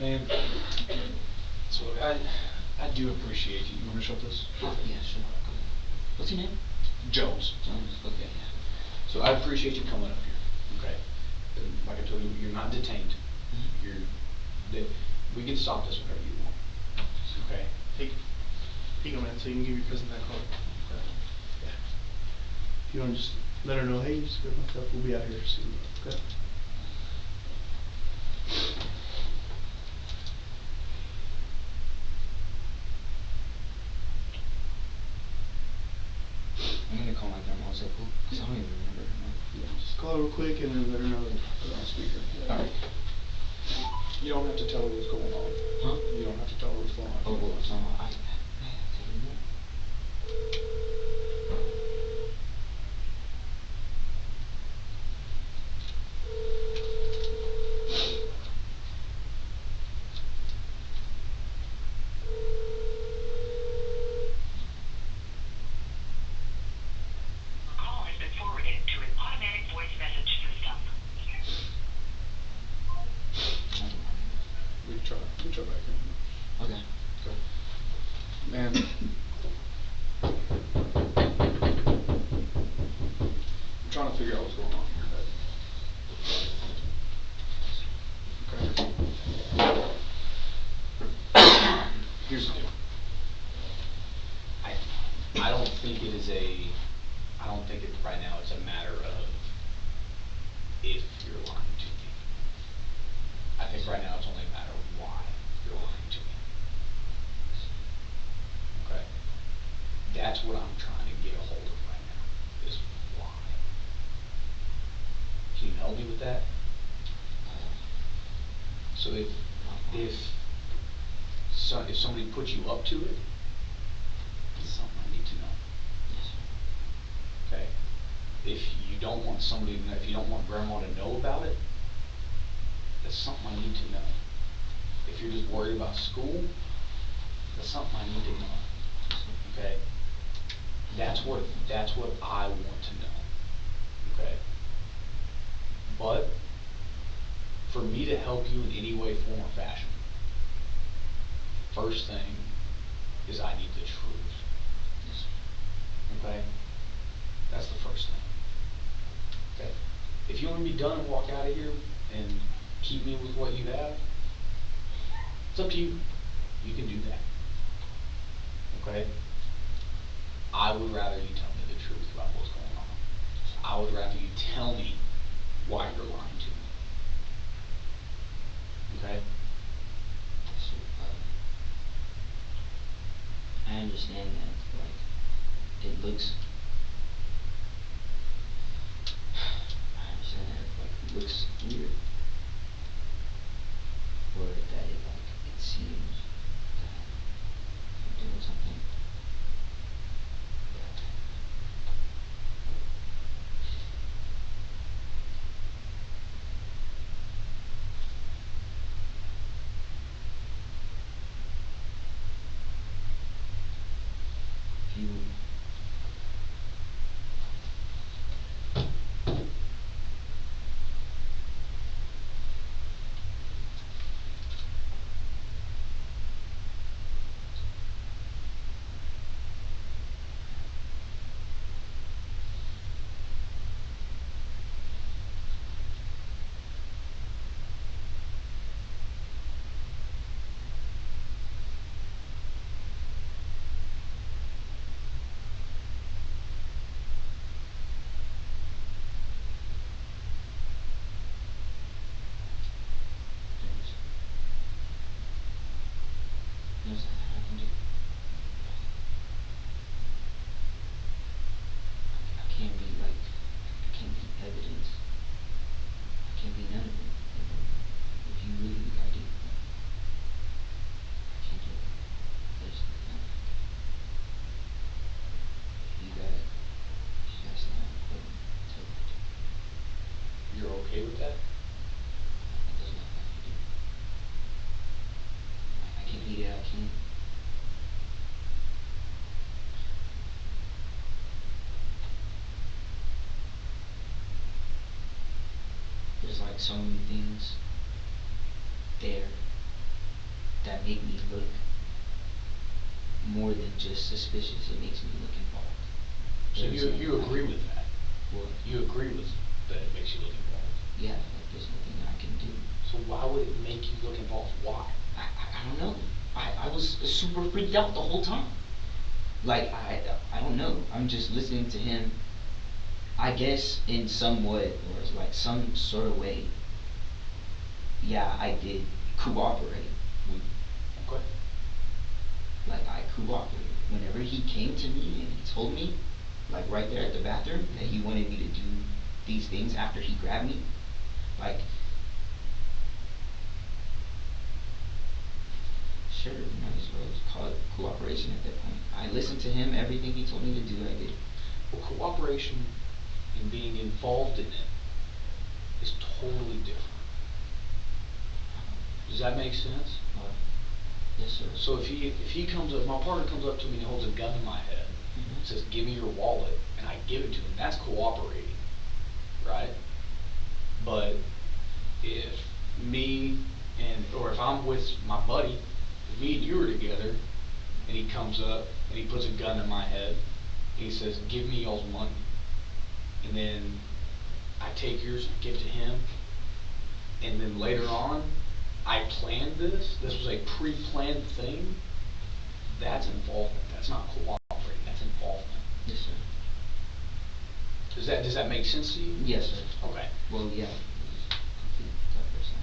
Man, so I do appreciate you. You want to show this? Oh, yeah, sure. Go ahead. What's your name? Jones. Jones. Okay, yeah. So I appreciate you coming up here, okay? And like I told you, you're not detained. Mhm. We can stop this whenever you want, okay? Hey, here you go, man, so you can give your cousin that call. Yeah. If you wanna just let her know, hey, just grab my stuff, we'll be out here soon, okay? I'm gonna call my grandma. Is that cool? 'Cause I don't even remember her name. Yeah, just call her real quick and then let her know that put it on speaker. Alright. You don't have to tell her what's going on. Huh? You don't have to tell her what's going on. Oh, well, no, I tell you what. Call has been forwarded to an automatic voice message system. We try back in. Okay. Okay. Man. I'm trying to figure out what's going on here. Okay. Here's the deal. I don't think it is I don't think it right now it's a matter of if you're lying to me. I think right now it's only a matter of why you're lying to me. Okay? That's what I'm trying to get a hold of right now, is why. Can you help me with that? So if somebody puts you up to it, it's something I need to know. Yes, sir. Okay? If you don't want somebody to know, if you don't want grandma to know about it, that's something I need to know. If you're just worried about school, that's something I need to know. Okay? That's what I want to know. Okay? But for me to help you in any way, form, or fashion, first thing is I need the truth. Yes, sir. Okay? That's the first thing. Okay? If you want me done and walk out of here and keep me with what you have, it's up to you. You can do that. Okay? I would rather you tell me the truth about what's going on. I would rather you tell me why you're lying to me. Okay? Yes, sir. I understand that, it looks. I understand that it looks weird, or that it seems that I'm doing something. But you. There's nothing I can do. I can't be I can't be evidence. I can't be none of it. If you really I do. I can't do it. There's nothing I can do. If you guys think I'm quitting, tell me to. You're okay with that? There's nothing I can do. I can't beat it, I can't. There's so many things there that make me look more than just suspicious. It makes me look involved. So you agree with that? What? You agree with that it makes you look involved? Yeah, like there's nothing I can do. So why would it make you look involved? Why? I don't know. I was super freaked out the whole time. Like I don't know. I'm just listening to him. I guess in somewhat or like some sort of way. Yeah, I did cooperate. Okay. Like I cooperated. Whenever he came to me and he told me, like right there at the bathroom, that he wanted me to do these things after he grabbed me, like sure, might as well call it cooperation at that point. I listened to him, everything he told me to do, I did. Well, cooperation and being involved in it is totally different. Does that make sense? Yes, sir. So if he comes up, my partner comes up to me and holds a gun in my head, and says, "Give me your wallet," and I give it to him, that's cooperating, right? But if me or if I'm with my buddy, if me and you are together, and he comes up and he puts a gun in my head, and he says, "Give me y'all's money," and then I take yours, I give it to him, and then later on, I planned this was a pre-planned thing, that's involvement, that's not cooperating, that's involvement. Yes, sir. Does that make sense to you? Yes, sir. Okay. Well, yeah. Complete separation.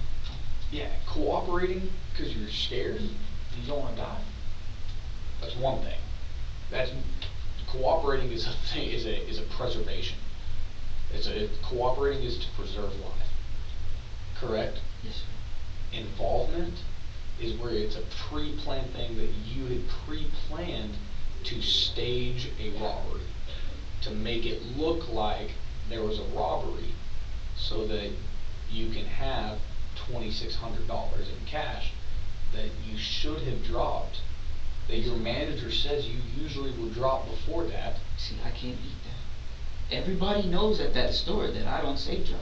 Yeah, cooperating because you're scared and you don't want to die. That's one thing. That's cooperating is a thing, is a preservation. Cooperating is to preserve life. Correct? Yes, sir. Involvement is where it's a pre-planned thing that you had pre-planned to stage a robbery, to make it look like there was a robbery so that you can have $2,600 in cash that you should have dropped, that your manager says you usually will drop before that. See, I can't beat that. Everybody knows at that store that I don't safe drive.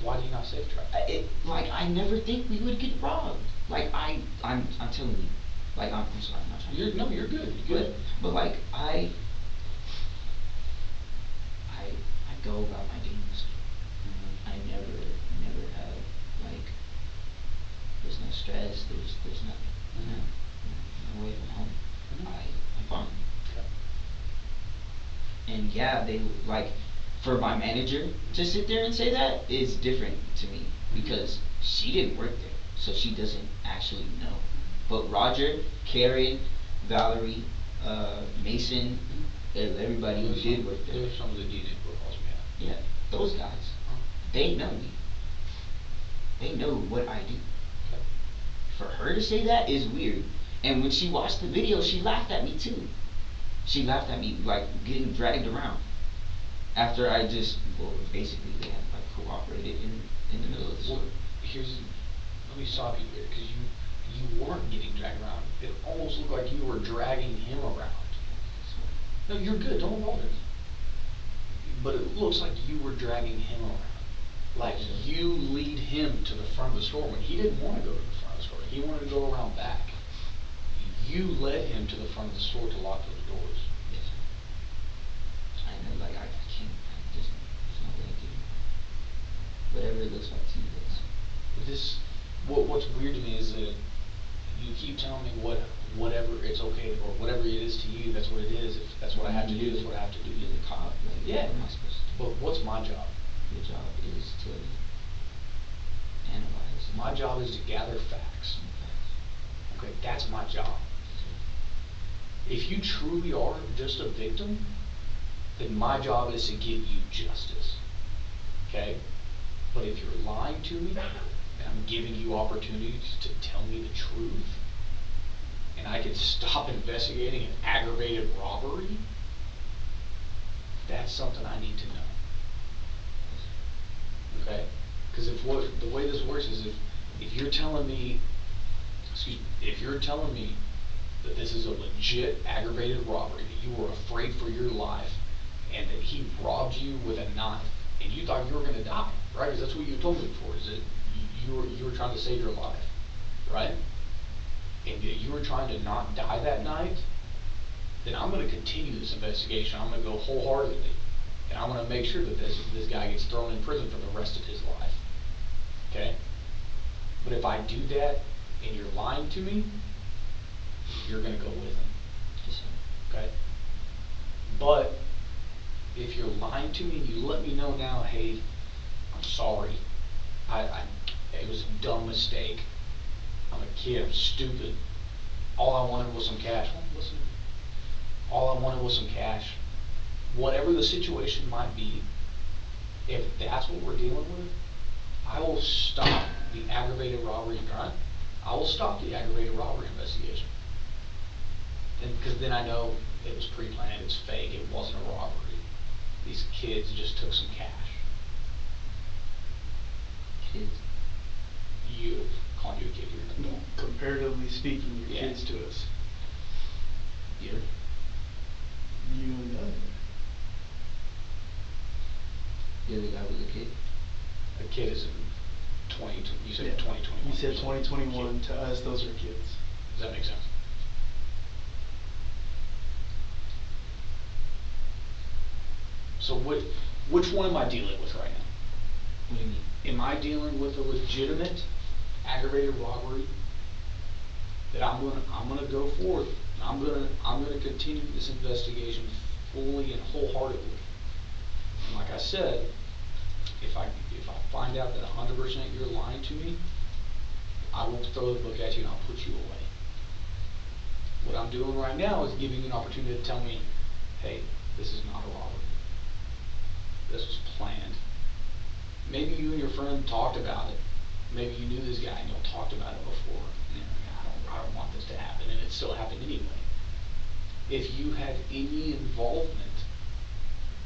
Why do you not safe drive? Like I never think we would get robbed. Like I'm telling you. Like I'm sorry, I'm not trying to. No, you're good. You're good. But like I go about my games. I never have like there's no stress, there's nothing. I'm away from home. I'm fine. And yeah, they like for my manager to sit there and say that is different to me because she didn't work there, so she doesn't actually know. But Roger, Karen, Valerie, Mason, everybody who did work there. There's some of the DNA profiles we have. Yeah, those guys, they know me. They know what I do. Okay. For her to say that is weird. And when she watched the video, she laughed at me too. She laughed at me like getting dragged around. After I just, well, basically they had like cooperated in the middle of the store. Let me stop you there, because you weren't getting dragged around. It almost looked like you were dragging him around. No, you're good, don't apologize. But it looks like you were dragging him around. Like you lead him to the front of the store when he didn't want to go to the front of the store. He wanted to go around back. You led him to the front of the store to lock those doors. Yes, sir. I know, like I can't, there's no way I do. Whatever it looks like to you, that's. What's weird to me is that you keep telling me whatever it's okay, or whatever it is to you, that's what it is. If that's what I have to do, that's what I have to do. You're the cop, like, yeah. what am I supposed to do? But what's my job? Your job is to analyze. My job is to gather facts. Okay, that's my job. If you truly are just a victim, then my job is to give you justice. Okay? But if you're lying to me, and I'm giving you opportunities to tell me the truth, and I can stop investigating an aggravated robbery, that's something I need to know. Okay? Because the way this works is if you're telling me, if you're telling me that this is a legit aggravated robbery, that you were afraid for your life, and that he robbed you with a knife, and you thought you were going to die, right? Because that's what you told me before, is that you were trying to save your life, right? and that you were trying to not die that night, then I'm gonna continue this investigation. I'm gonna go wholeheartedly. And I'm gonna make sure that this guy gets thrown in prison for the rest of his life. Okay? But if I do that and you're lying to me, you're gonna go with him. Yes, sir. Okay? But if you're lying to me and you let me know now, hey, I'm sorry. It was a dumb mistake. I'm a kid, I'm stupid. All I wanted was some cash. Well, listen. All I wanted was some cash. Whatever the situation might be, if that's what we're dealing with, I will stop the aggravated robbery, right? I will stop the aggravated robbery investigation. And because then I know it was pre-planned, it's fake, it wasn't a robbery. These kids just took some cash. Kids. You, calling you a kid, you're an adult. Comparatively speaking, you're Yeah. kids to us. Yeah. You and the other. The other guy was a kid. A kid is in you said Yeah. 2021. You said 2021, to us, those are kids. Does that make sense? So which one am I dealing with right now? What do you mean? Am I dealing with a legitimate aggravated robbery that I'm gonna go forward? I'm gonna continue this investigation fully and wholeheartedly. And like I said, if I find out that 100% you're lying to me, I will throw the book at you and I'll put you away. What I'm doing right now is giving you an opportunity to tell me, hey, this is not a robbery. This was planned. Maybe you and your friend talked about it. Maybe you knew this guy and y'all talked about it before. You know, I don't want this to happen, and it still happened anyway. If you had any involvement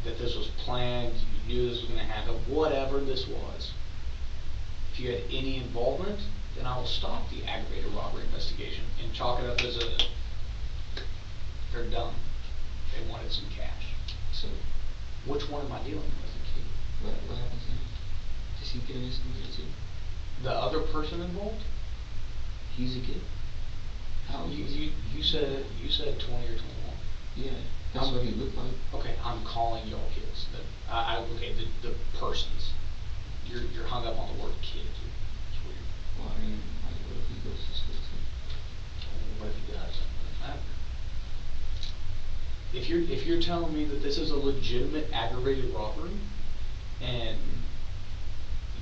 that this was planned, you knew this was going to happen, whatever this was, if you had any involvement, then I will stop the aggravated robbery investigation and chalk it up as they're done. They wanted some cash. So, Which one am I dealing with? what happens then? Does he get arrested too? The other person involved? He's a kid. How old was he? You said 20 or 21. Yeah, that's what he looked like. Okay, I'm calling y'all kids. Okay, the persons. You're hung up on the word kid. It's weird. Well, I mean, like, what if he goes to school too? What if he does? Doesn't matter. If you're telling me that this is a legitimate aggravated robbery, and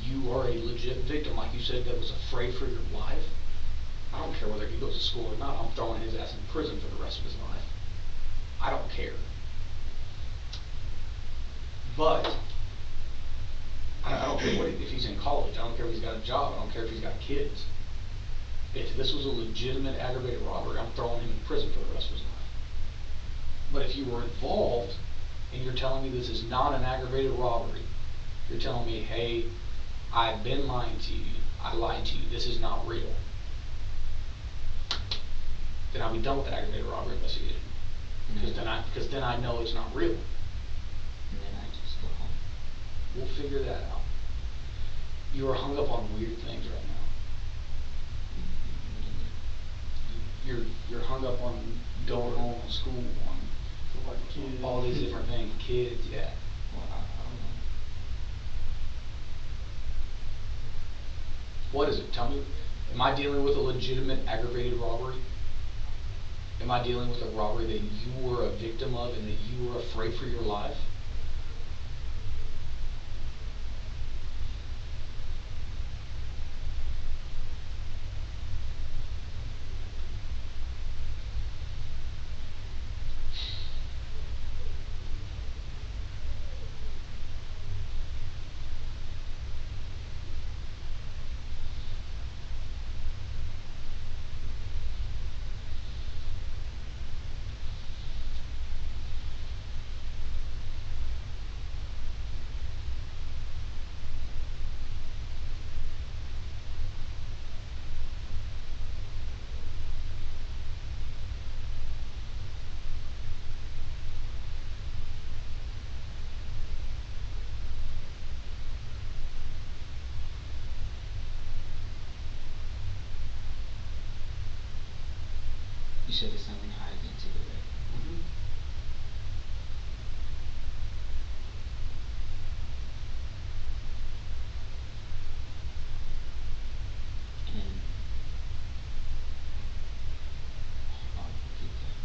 you are a legit victim, like you said, that was afraid for your life, I don't care whether he goes to school or not. I'm throwing his ass in prison for the rest of his life. I don't care. But I don't care if he's in college. I don't care if he's got a job. I don't care if he's got kids. If this was a legitimate aggravated robbery, I'm throwing him in prison for the rest of his life. But if you were involved and you're telling me this is not an aggravated robbery, you're telling me, hey, I've been lying to you, I lied to you, this is not real, then I'll be done with the aggravated robbery investigation. Because then I know it's not real. And then I just go home. We'll figure that out. You are hung up on weird things right now. You're hung up on going home, on school, on Kids. all these different things, kids, yeah. Well, I don't know. What is it? Tell me, am I dealing with a legitimate aggravated robbery? Am I dealing with a robbery that you were a victim of and that you were afraid for your life? said it's something higher than cigarette. Mhm. And I'll keep that.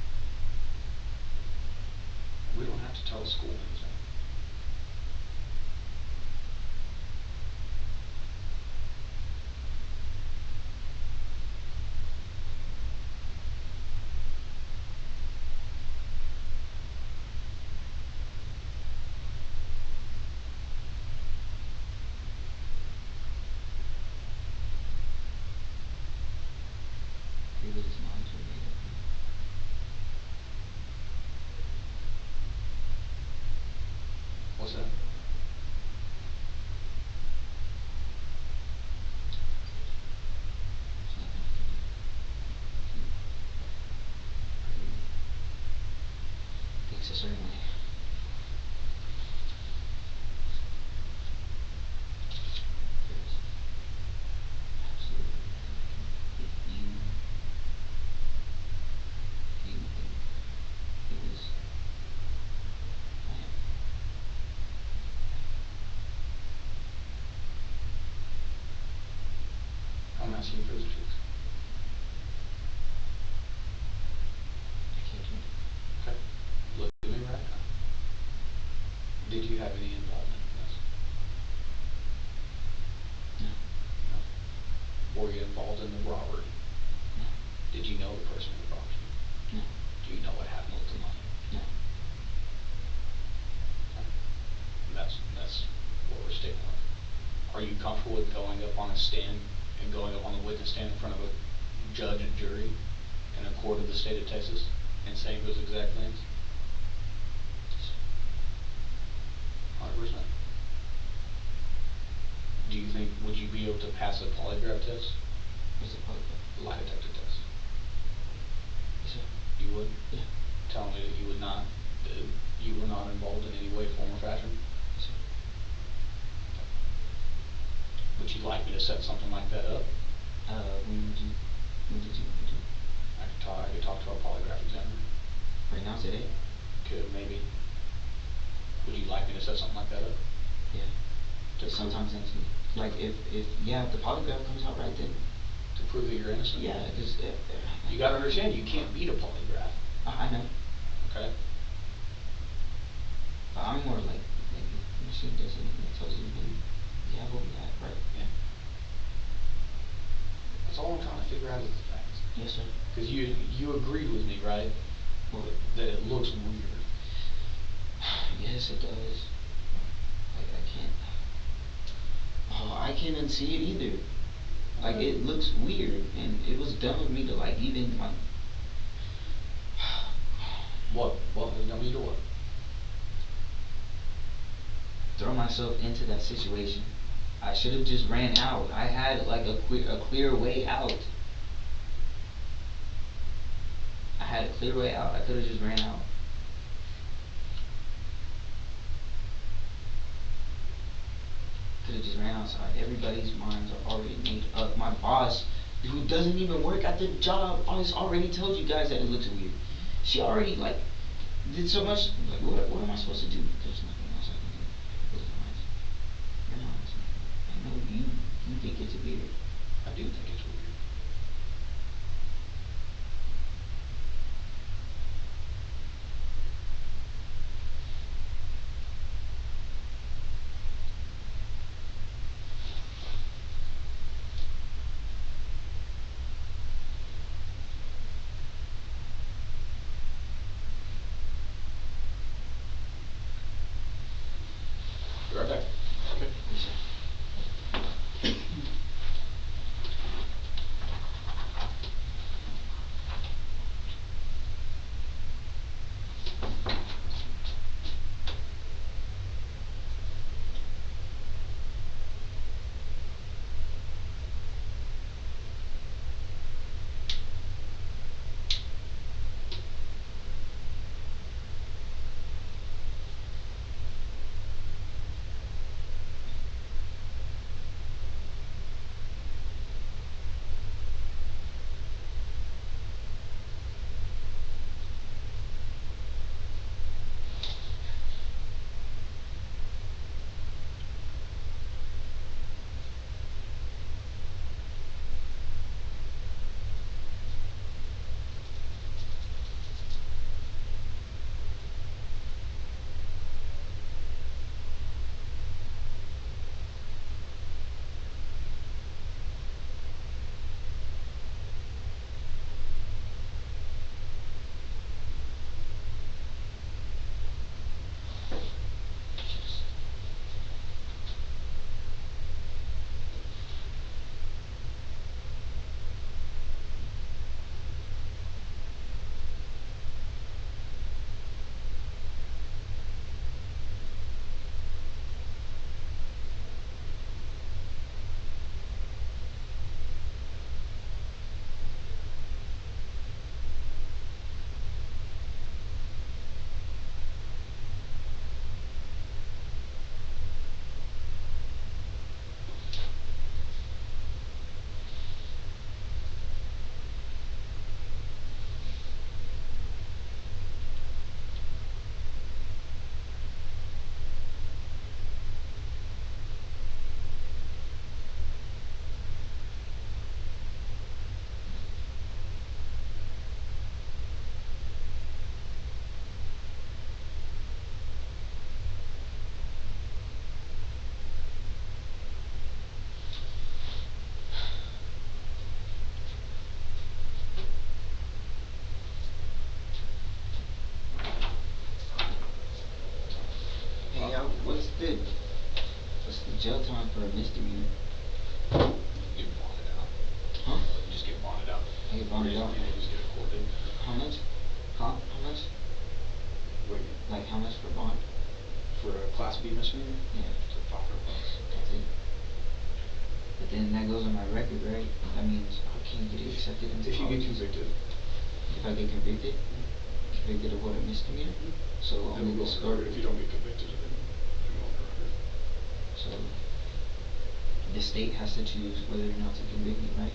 We don't have to tell the school anything. He was monitoring it. What's that? There's nothing I can do. He thinks a certain way. There's absolutely nothing I can do. If you think it was, man, I'm asking for the truth. I can't do it. Okay. Look at me right now. Did you have any involvement in this? No, No. Were you involved in the robbery? no, Did you know the person who robbed you? no, Do you know what happened with the money? no. Okay. That's what we're sticking with. Are you comfortable with going up on a stand and going up on the witness stand in front of a judge and jury in a court of the state of Texas and saying those exact things? 100%. Do you think, would you be able to pass a polygraph test? What's the polygraph? Lie detector test? Yes, sir. You would? Yeah. Tell me that you would not, that you were not involved in any way, form, or fashion? Yes, sir. Would you like me to set something like that up? When did you want to do it? I could talk to our polygraph examiner. Right now, today? Could, maybe. Would you like me to set something like that up? Yeah. To Sometimes prove- next week. Like if the polygraph comes out right then. To prove that you're innocent? Yeah, cause You gotta understand, you can't beat a polygraph. I know. Okay? But I'm more like if the machine does it and it tells you then you have what we have, right? Yeah. That's all I'm trying to figure out is the facts. Yes, sir. Cause you agreed with me, right? What? That it looks weird. Yes, it does. Like I can't. Oh, I can't unsee it either. Like it looks weird, and it was dumb of me to like even like. What? What? Don't need to what? Throw myself into that situation. I should have just ran out. I had like a clear way out. I had a clear way out. I could have just ran out. Could have just ran outside. Everybody's minds are already made up. My boss, who doesn't even work at the job, already told you guys that it looks weird. She already like did so much. Like, what am I supposed to do? There's nothing else I can do. Close my eyes. You're not listening. I know you think it's weird. I do think it's weird. Be right back. Okay. Yes, sir. What's the jail time for a misdemeanor? Get bonded out. Huh? You just get bonded out. I get bonded out? You just get a court date. How much? Huh? How much? What do you mean? Like how much for bond? For a Class B misdemeanor? Yeah. It's like $500. That's it. But then that goes on my record, right? That means I can't get it accepted into If you get college. convicted. If I get convicted? Convicted of what, a misdemeanor? So Then only we'll the go on score. the record. If you don't get convicted, then go on the record. So the state has to choose whether or not to convict me, right?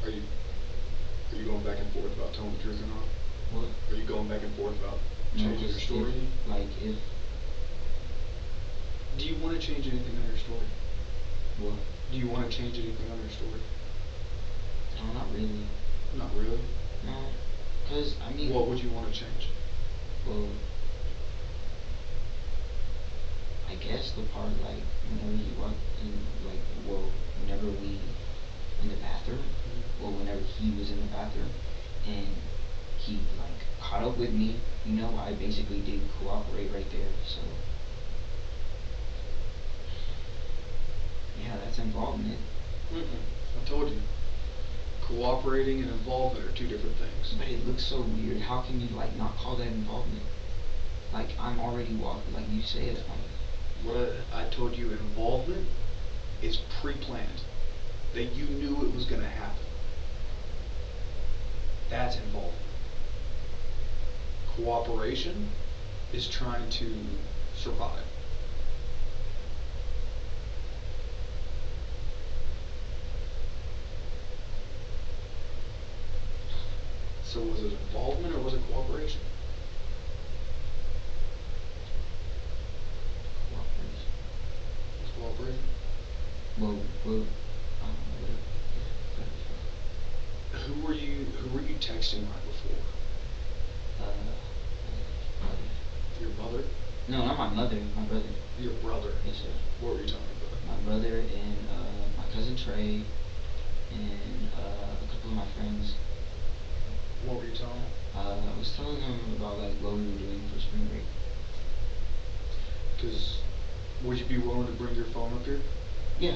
Are you going back and forth about telling the truth or not? What? Are you going back and forth about No, changing your 'cause story? if, like if Do you want to change anything on your story? what? Do you want to change anything on your story? No, not really. Not really. No, cause I mean. What would you want to change? Well, I guess the part like whenever you walk in, like, well, whenever we in the bathroom, well, whenever he was in the bathroom, and he like caught up with me, you know, I basically did cooperate right there. So yeah, that's involvement. I told you. Cooperating and involvement are two different things. But it looks so weird. How can you like not call that involvement? Like I'm already walking, like you said. What I told you, involvement is pre-planned. That you knew it was going to happen. That's involvement. Cooperation is trying to survive. So was it involvement or was it cooperation? Cooperation. It's cooperation. Well, I don't know. Yeah, Who were you texting right before? brother. Your mother? No, not my mother. My brother. Your brother? Yes, sir. What were you talking about? My brother and my cousin Trey and a couple of my friends. What were you telling him? I was telling them about like what we were doing for spring break. Because would you be willing to bring your phone up here Yeah.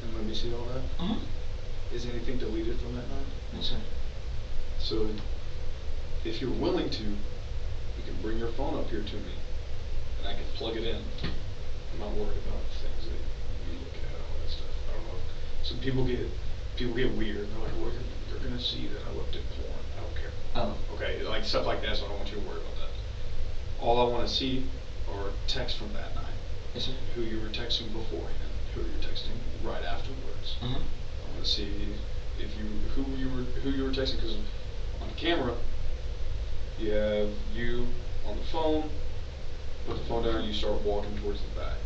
and let me see all that? Uh huh. Is anything deleted from that night? No, sir. So if you're willing to, you can bring your phone up here to me and I can plug it in. I'm not worried about things that you look at, all that stuff. I don't know. Some people get weird. They're like, well, you're gonna see that I looked at porn. I don't care. Oh. Okay, like stuff like that, so I don't want you to worry about that. All I want to see are texts from that night. Yes, sir. Who you were texting beforehand, who you were texting right afterwards. Uh huh. I want to see if who you were texting, because on camera you have you on the phone, put the phone down, and you start walking towards the back,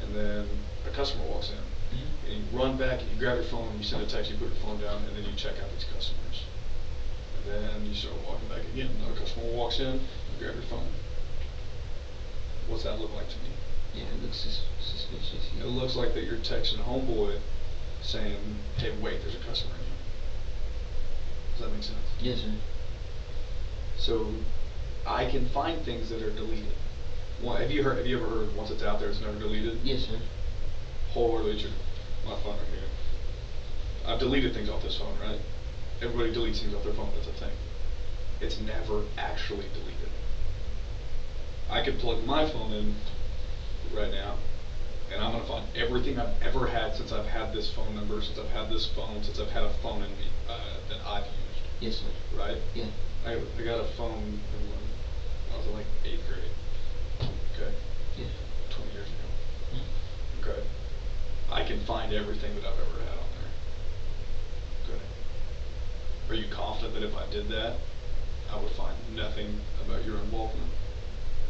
and then a customer walks in, and you run back and you grab your phone, you send a text, you put your phone down, and then you check out these customers, and then you start walking back again. Another customer walks in, you grab your phone. What's that look like to me? Yeah, it looks suspicious. Yeah. It looks like that you're texting homeboy saying, hey, wait, there's a customer in here. Does that make sense? Yes, sir. So I can find things that are deleted. Have you ever heard once it's out there it's never deleted? Yes, sir. Wholeheartedly true. My phone right here. I've deleted things off this phone, right? Everybody deletes things off their phone, that's a thing. It's never actually deleted. I could plug my phone in right now, and I'm going to find everything I've ever had since I've had this phone number, since I've had this phone, since I've had a phone in me that I've used. Yes, sir. Right? Yeah. I got a phone when I was in like 8th grade. Okay? Yeah. 20 years ago. Mm-hmm. Okay? I can find everything that I've ever had on there. Okay? Are you confident that if I did that, I would find nothing about your involvement?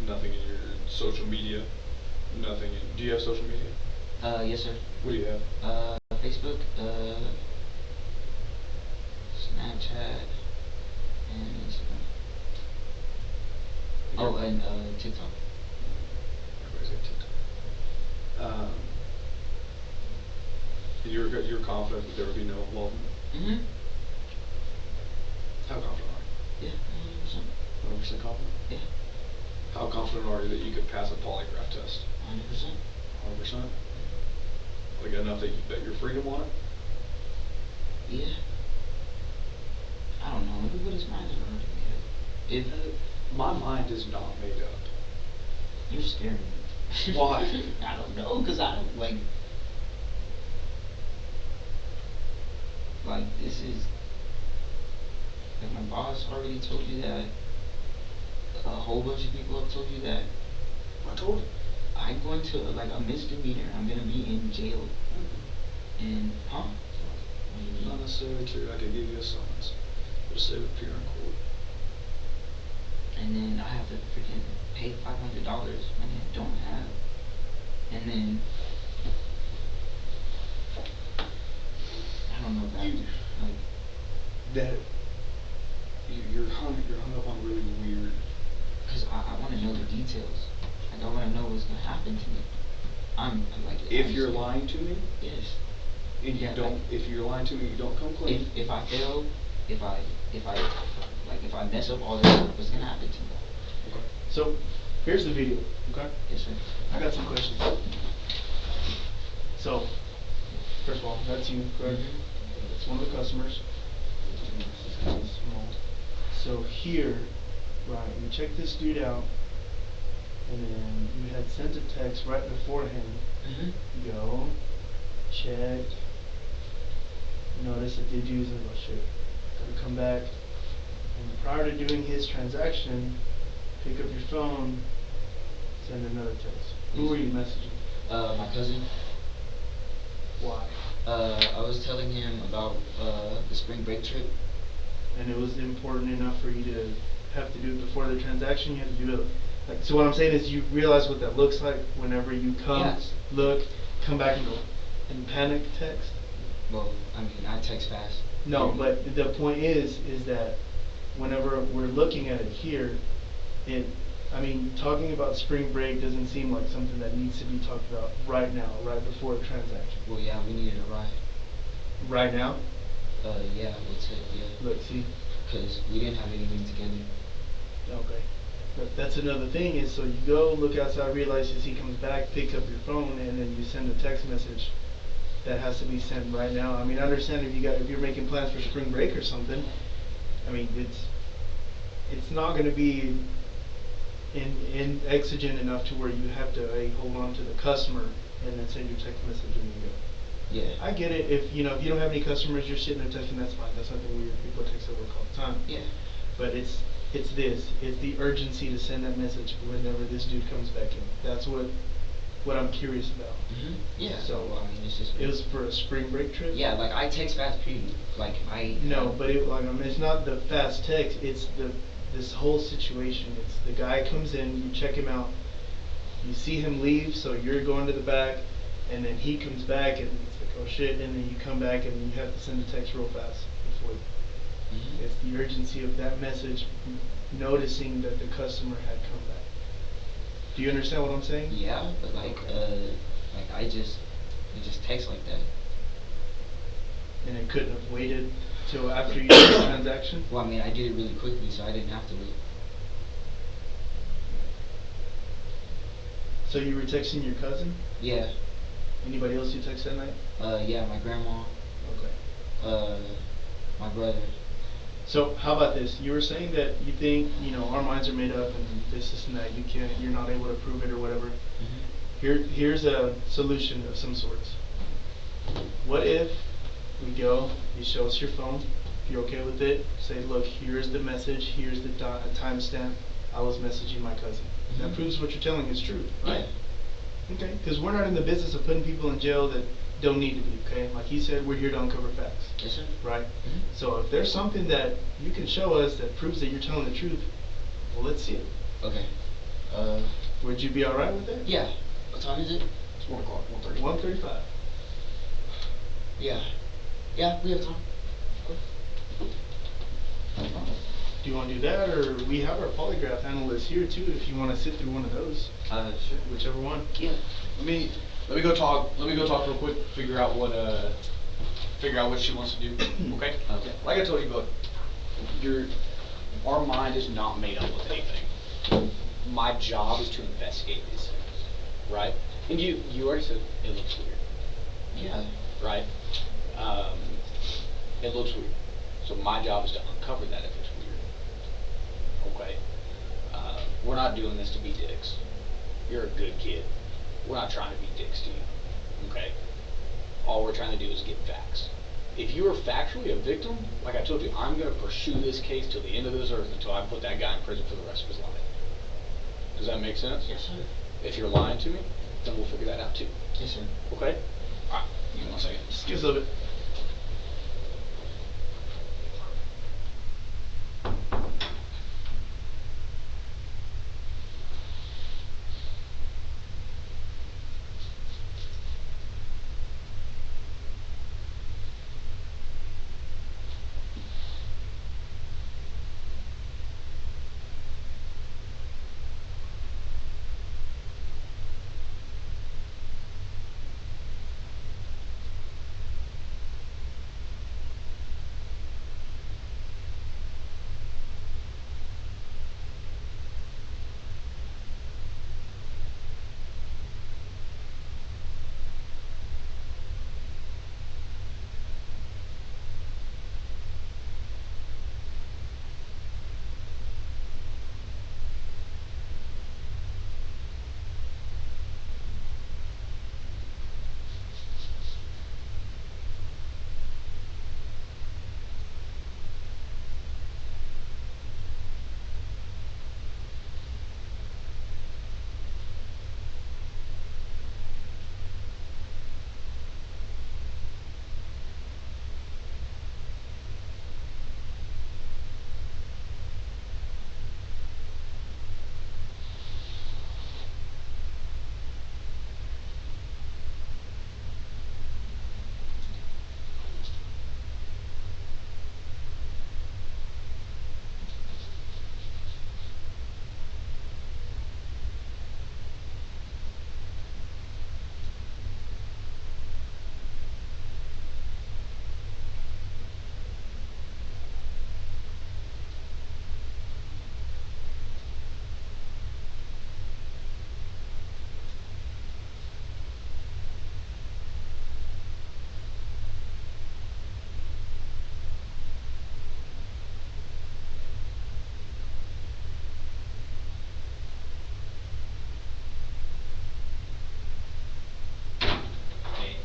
Nothing in your social media? Nothing in... Do you have social media? Yes, sir. What do you have? Facebook, Snapchat, and Instagram. Oh, and TikTok. Everybody's got TikTok. And you're confident that there would be no involvement? Mm-hmm. How confident are you? Yeah, 100%. 100% confident? Yeah. How confident are you that you could pass a polygraph test? 100%. 100%? Like enough that you bet your freedom on it? Yeah. I don't know. Everybody's minds are already made up. If My mind is not made up. you're scaring me. Why? I don't know, 'cause I don't like this is like my boss already told you that. A whole bunch of people have told you that. I told you. I'm going to like a misdemeanor. I'm gonna be in jail. And huh? What do you mean? Not necessarily true. I could give you a summons. Just say it would appear in court. And then I have to freaking pay $500 when I don't have. And then I don't know that like That you're hung up on really weird. because I want to know the details. Like I want to know what's gonna happen to me. I'm like. If I'm you're scared. lying to me, Yes. and you Yeah, don't, like, if you're lying to me, you don't come clean. if I fail, if I if I mess up all this, what's gonna happen to me? Okay. So, here's the video, okay? Yes, sir. I got some questions. So, first of all, that's you, correct? Mhm. That's one of the customers. This is kind of small. So here, right, you check this dude out, and then you had sent a text right beforehand. Mhm. Go, check, notice that did use it, oh shit, gotta come back. And prior to doing his transaction, pick up your phone, send another text. Who were you messaging? My cousin. Why? I was telling him about the spring break trip. And it was important enough for you to have to do it before the transaction. You had to do it. Like, so what I'm saying is, you realize what that looks like whenever you come, Yes. look, come back and go, and panic text. Well, I mean, I text fast. No, but the point is that whenever we're looking at it here, I mean, talking about spring break doesn't seem like something that needs to be talked about right now, right before a transaction. Well, yeah, we needed a ride. Right now? Yeah, I would say, yeah. Look, see? Because we didn't have anything together. Okay. But that's another thing is, so you go, look outside, realizes he comes back, pick up your phone, and then you send a text message that has to be sent right now. I mean, I understand if you're making plans for spring break or something. I mean, it's not going to be in exigent enough to where you have to hold on to the customer and then send your text message and you go. Yeah. I get it. If you don't have any customers, you're sitting there texting. That's fine. That's nothing weird. People text at work all the time. Yeah. But it's the urgency to send that message whenever this dude comes back in. That's what I'm curious about. Mhm. Yeah. So I mean, it's just. it was for a spring break trip. Yeah, like I text fast period. Like I. No, but it's not the fast text. It's this whole situation. It's the guy comes in, you check him out, you see him leave, so you're going to the back, and then he comes back, and it's like, oh shit, and then you come back and you have to send a text real fast before. Mhm. It's the urgency of that message, noticing that the customer had come back. Do you understand what I'm saying? Yeah, but like it just text like that. And it couldn't have waited till after you did the transaction? Well, I mean, I did it really quickly, so I didn't have to wait. So you were texting your cousin? Yeah. Anybody else you text that night? Yeah, my grandma. Okay. My brother. So how about this? You were saying that you think, our minds are made up and this and that. You're not able to prove it or whatever. Mhm. Here's a solution of some sorts. What if we go, you show us your phone, if you're okay with it, say, look, here's the message, here's the timestamp, I was messaging my cousin. Mhm. That proves what you're telling is true, right? Yeah. Okay, because we're not in the business of putting people in jail that don't need to be, okay? Like he said, we're here to uncover facts. Yes, sir. Right? Mhm. So if there's something that you can show us that proves that you're telling the truth, well, let's see it. Okay. Would you be alright with that? Yeah. What time is it? It's 1 o'clock, 1:30. 1:35. Yeah. Yeah, we have time. Do you want to do that, or we have our polygraph analyst here too if you want to sit through one of those? Sure. Whichever one. Yeah. Let Let me go talk real quick, figure out what she wants to do, okay? Okay. Like I told you, bud, our mind is not made up with anything. My job is to investigate these things, right? And you already said it looks weird. Yeah. Right? It looks weird. So my job is to uncover that if it's weird. Okay? We're not doing this to be dicks. You're a good kid. We're not trying to be dicks to you. Okay? All we're trying to do is get facts. If you are factually a victim, like I told you, I'm going to pursue this case till the end of this earth until I put that guy in prison for the rest of his life. Does that make sense? Yes, sir. If you're lying to me, then we'll figure that out too. Yes, sir. Okay? Alright, give me 1 second. Just give us a little bit.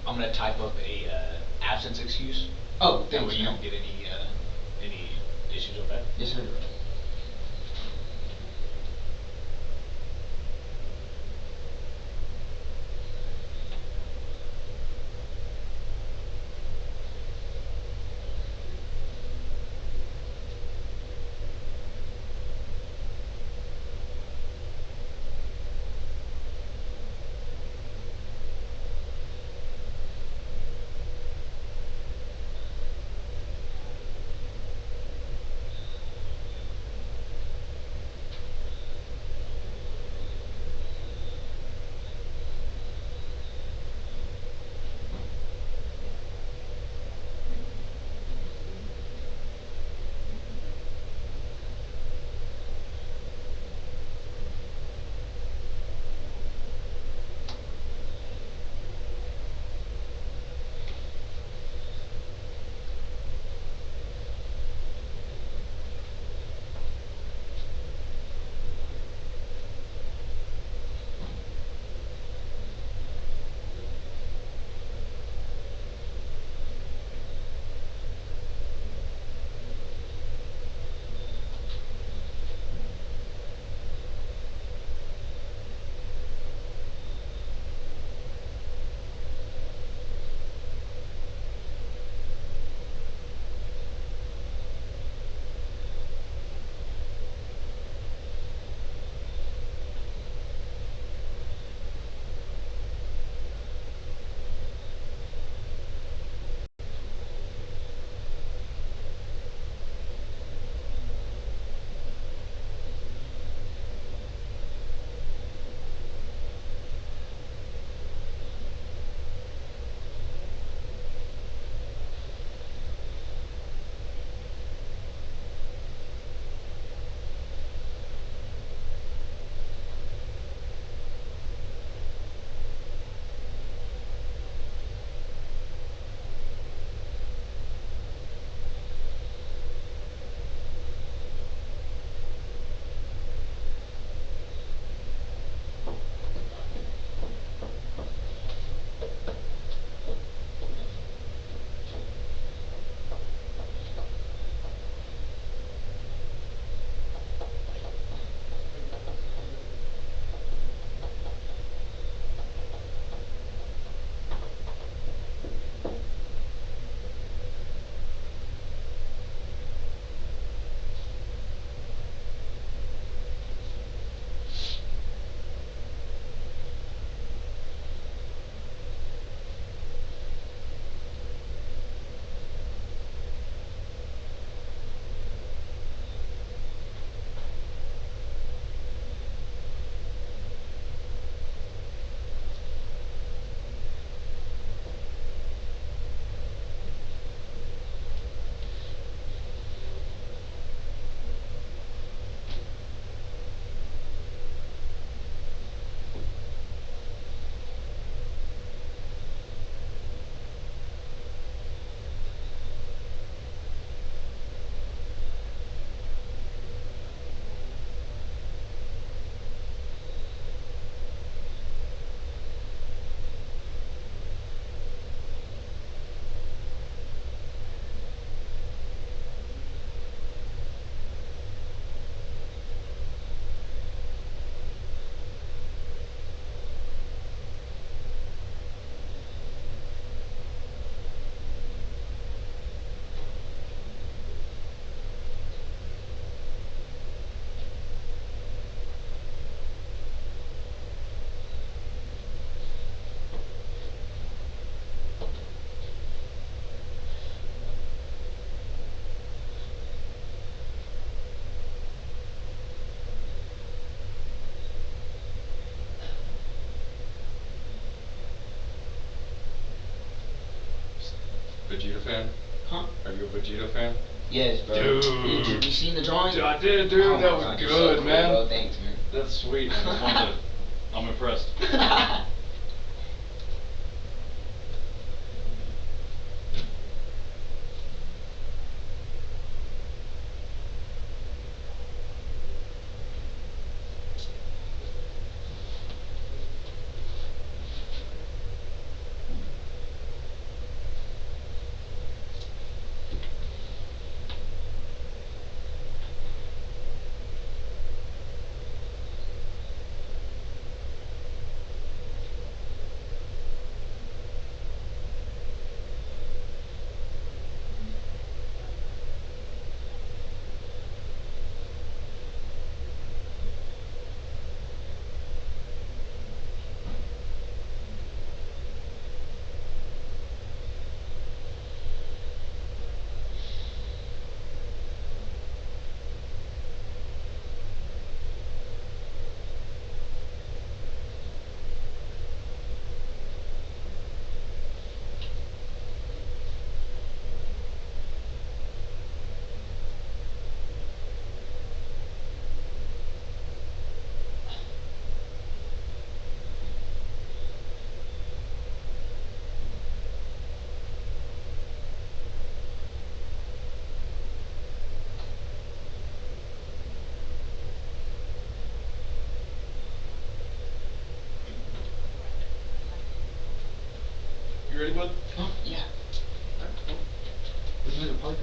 I'm gonna type up a absence excuse. Oh, That thanks, way you man. don't get any issues, okay? Yes, sir. Vegeta fan? Huh? Are you a Vegeta fan? Yes, bro. Dude. You seen the drawing? Dude, I did, dude. Oh That my was God, you're good, so cool, man. Bro. Thanks, man. That's sweet. I just wanted to, I'm impressed. You ready, bud? Huh? Yeah. Alright, cool. Isn't it a park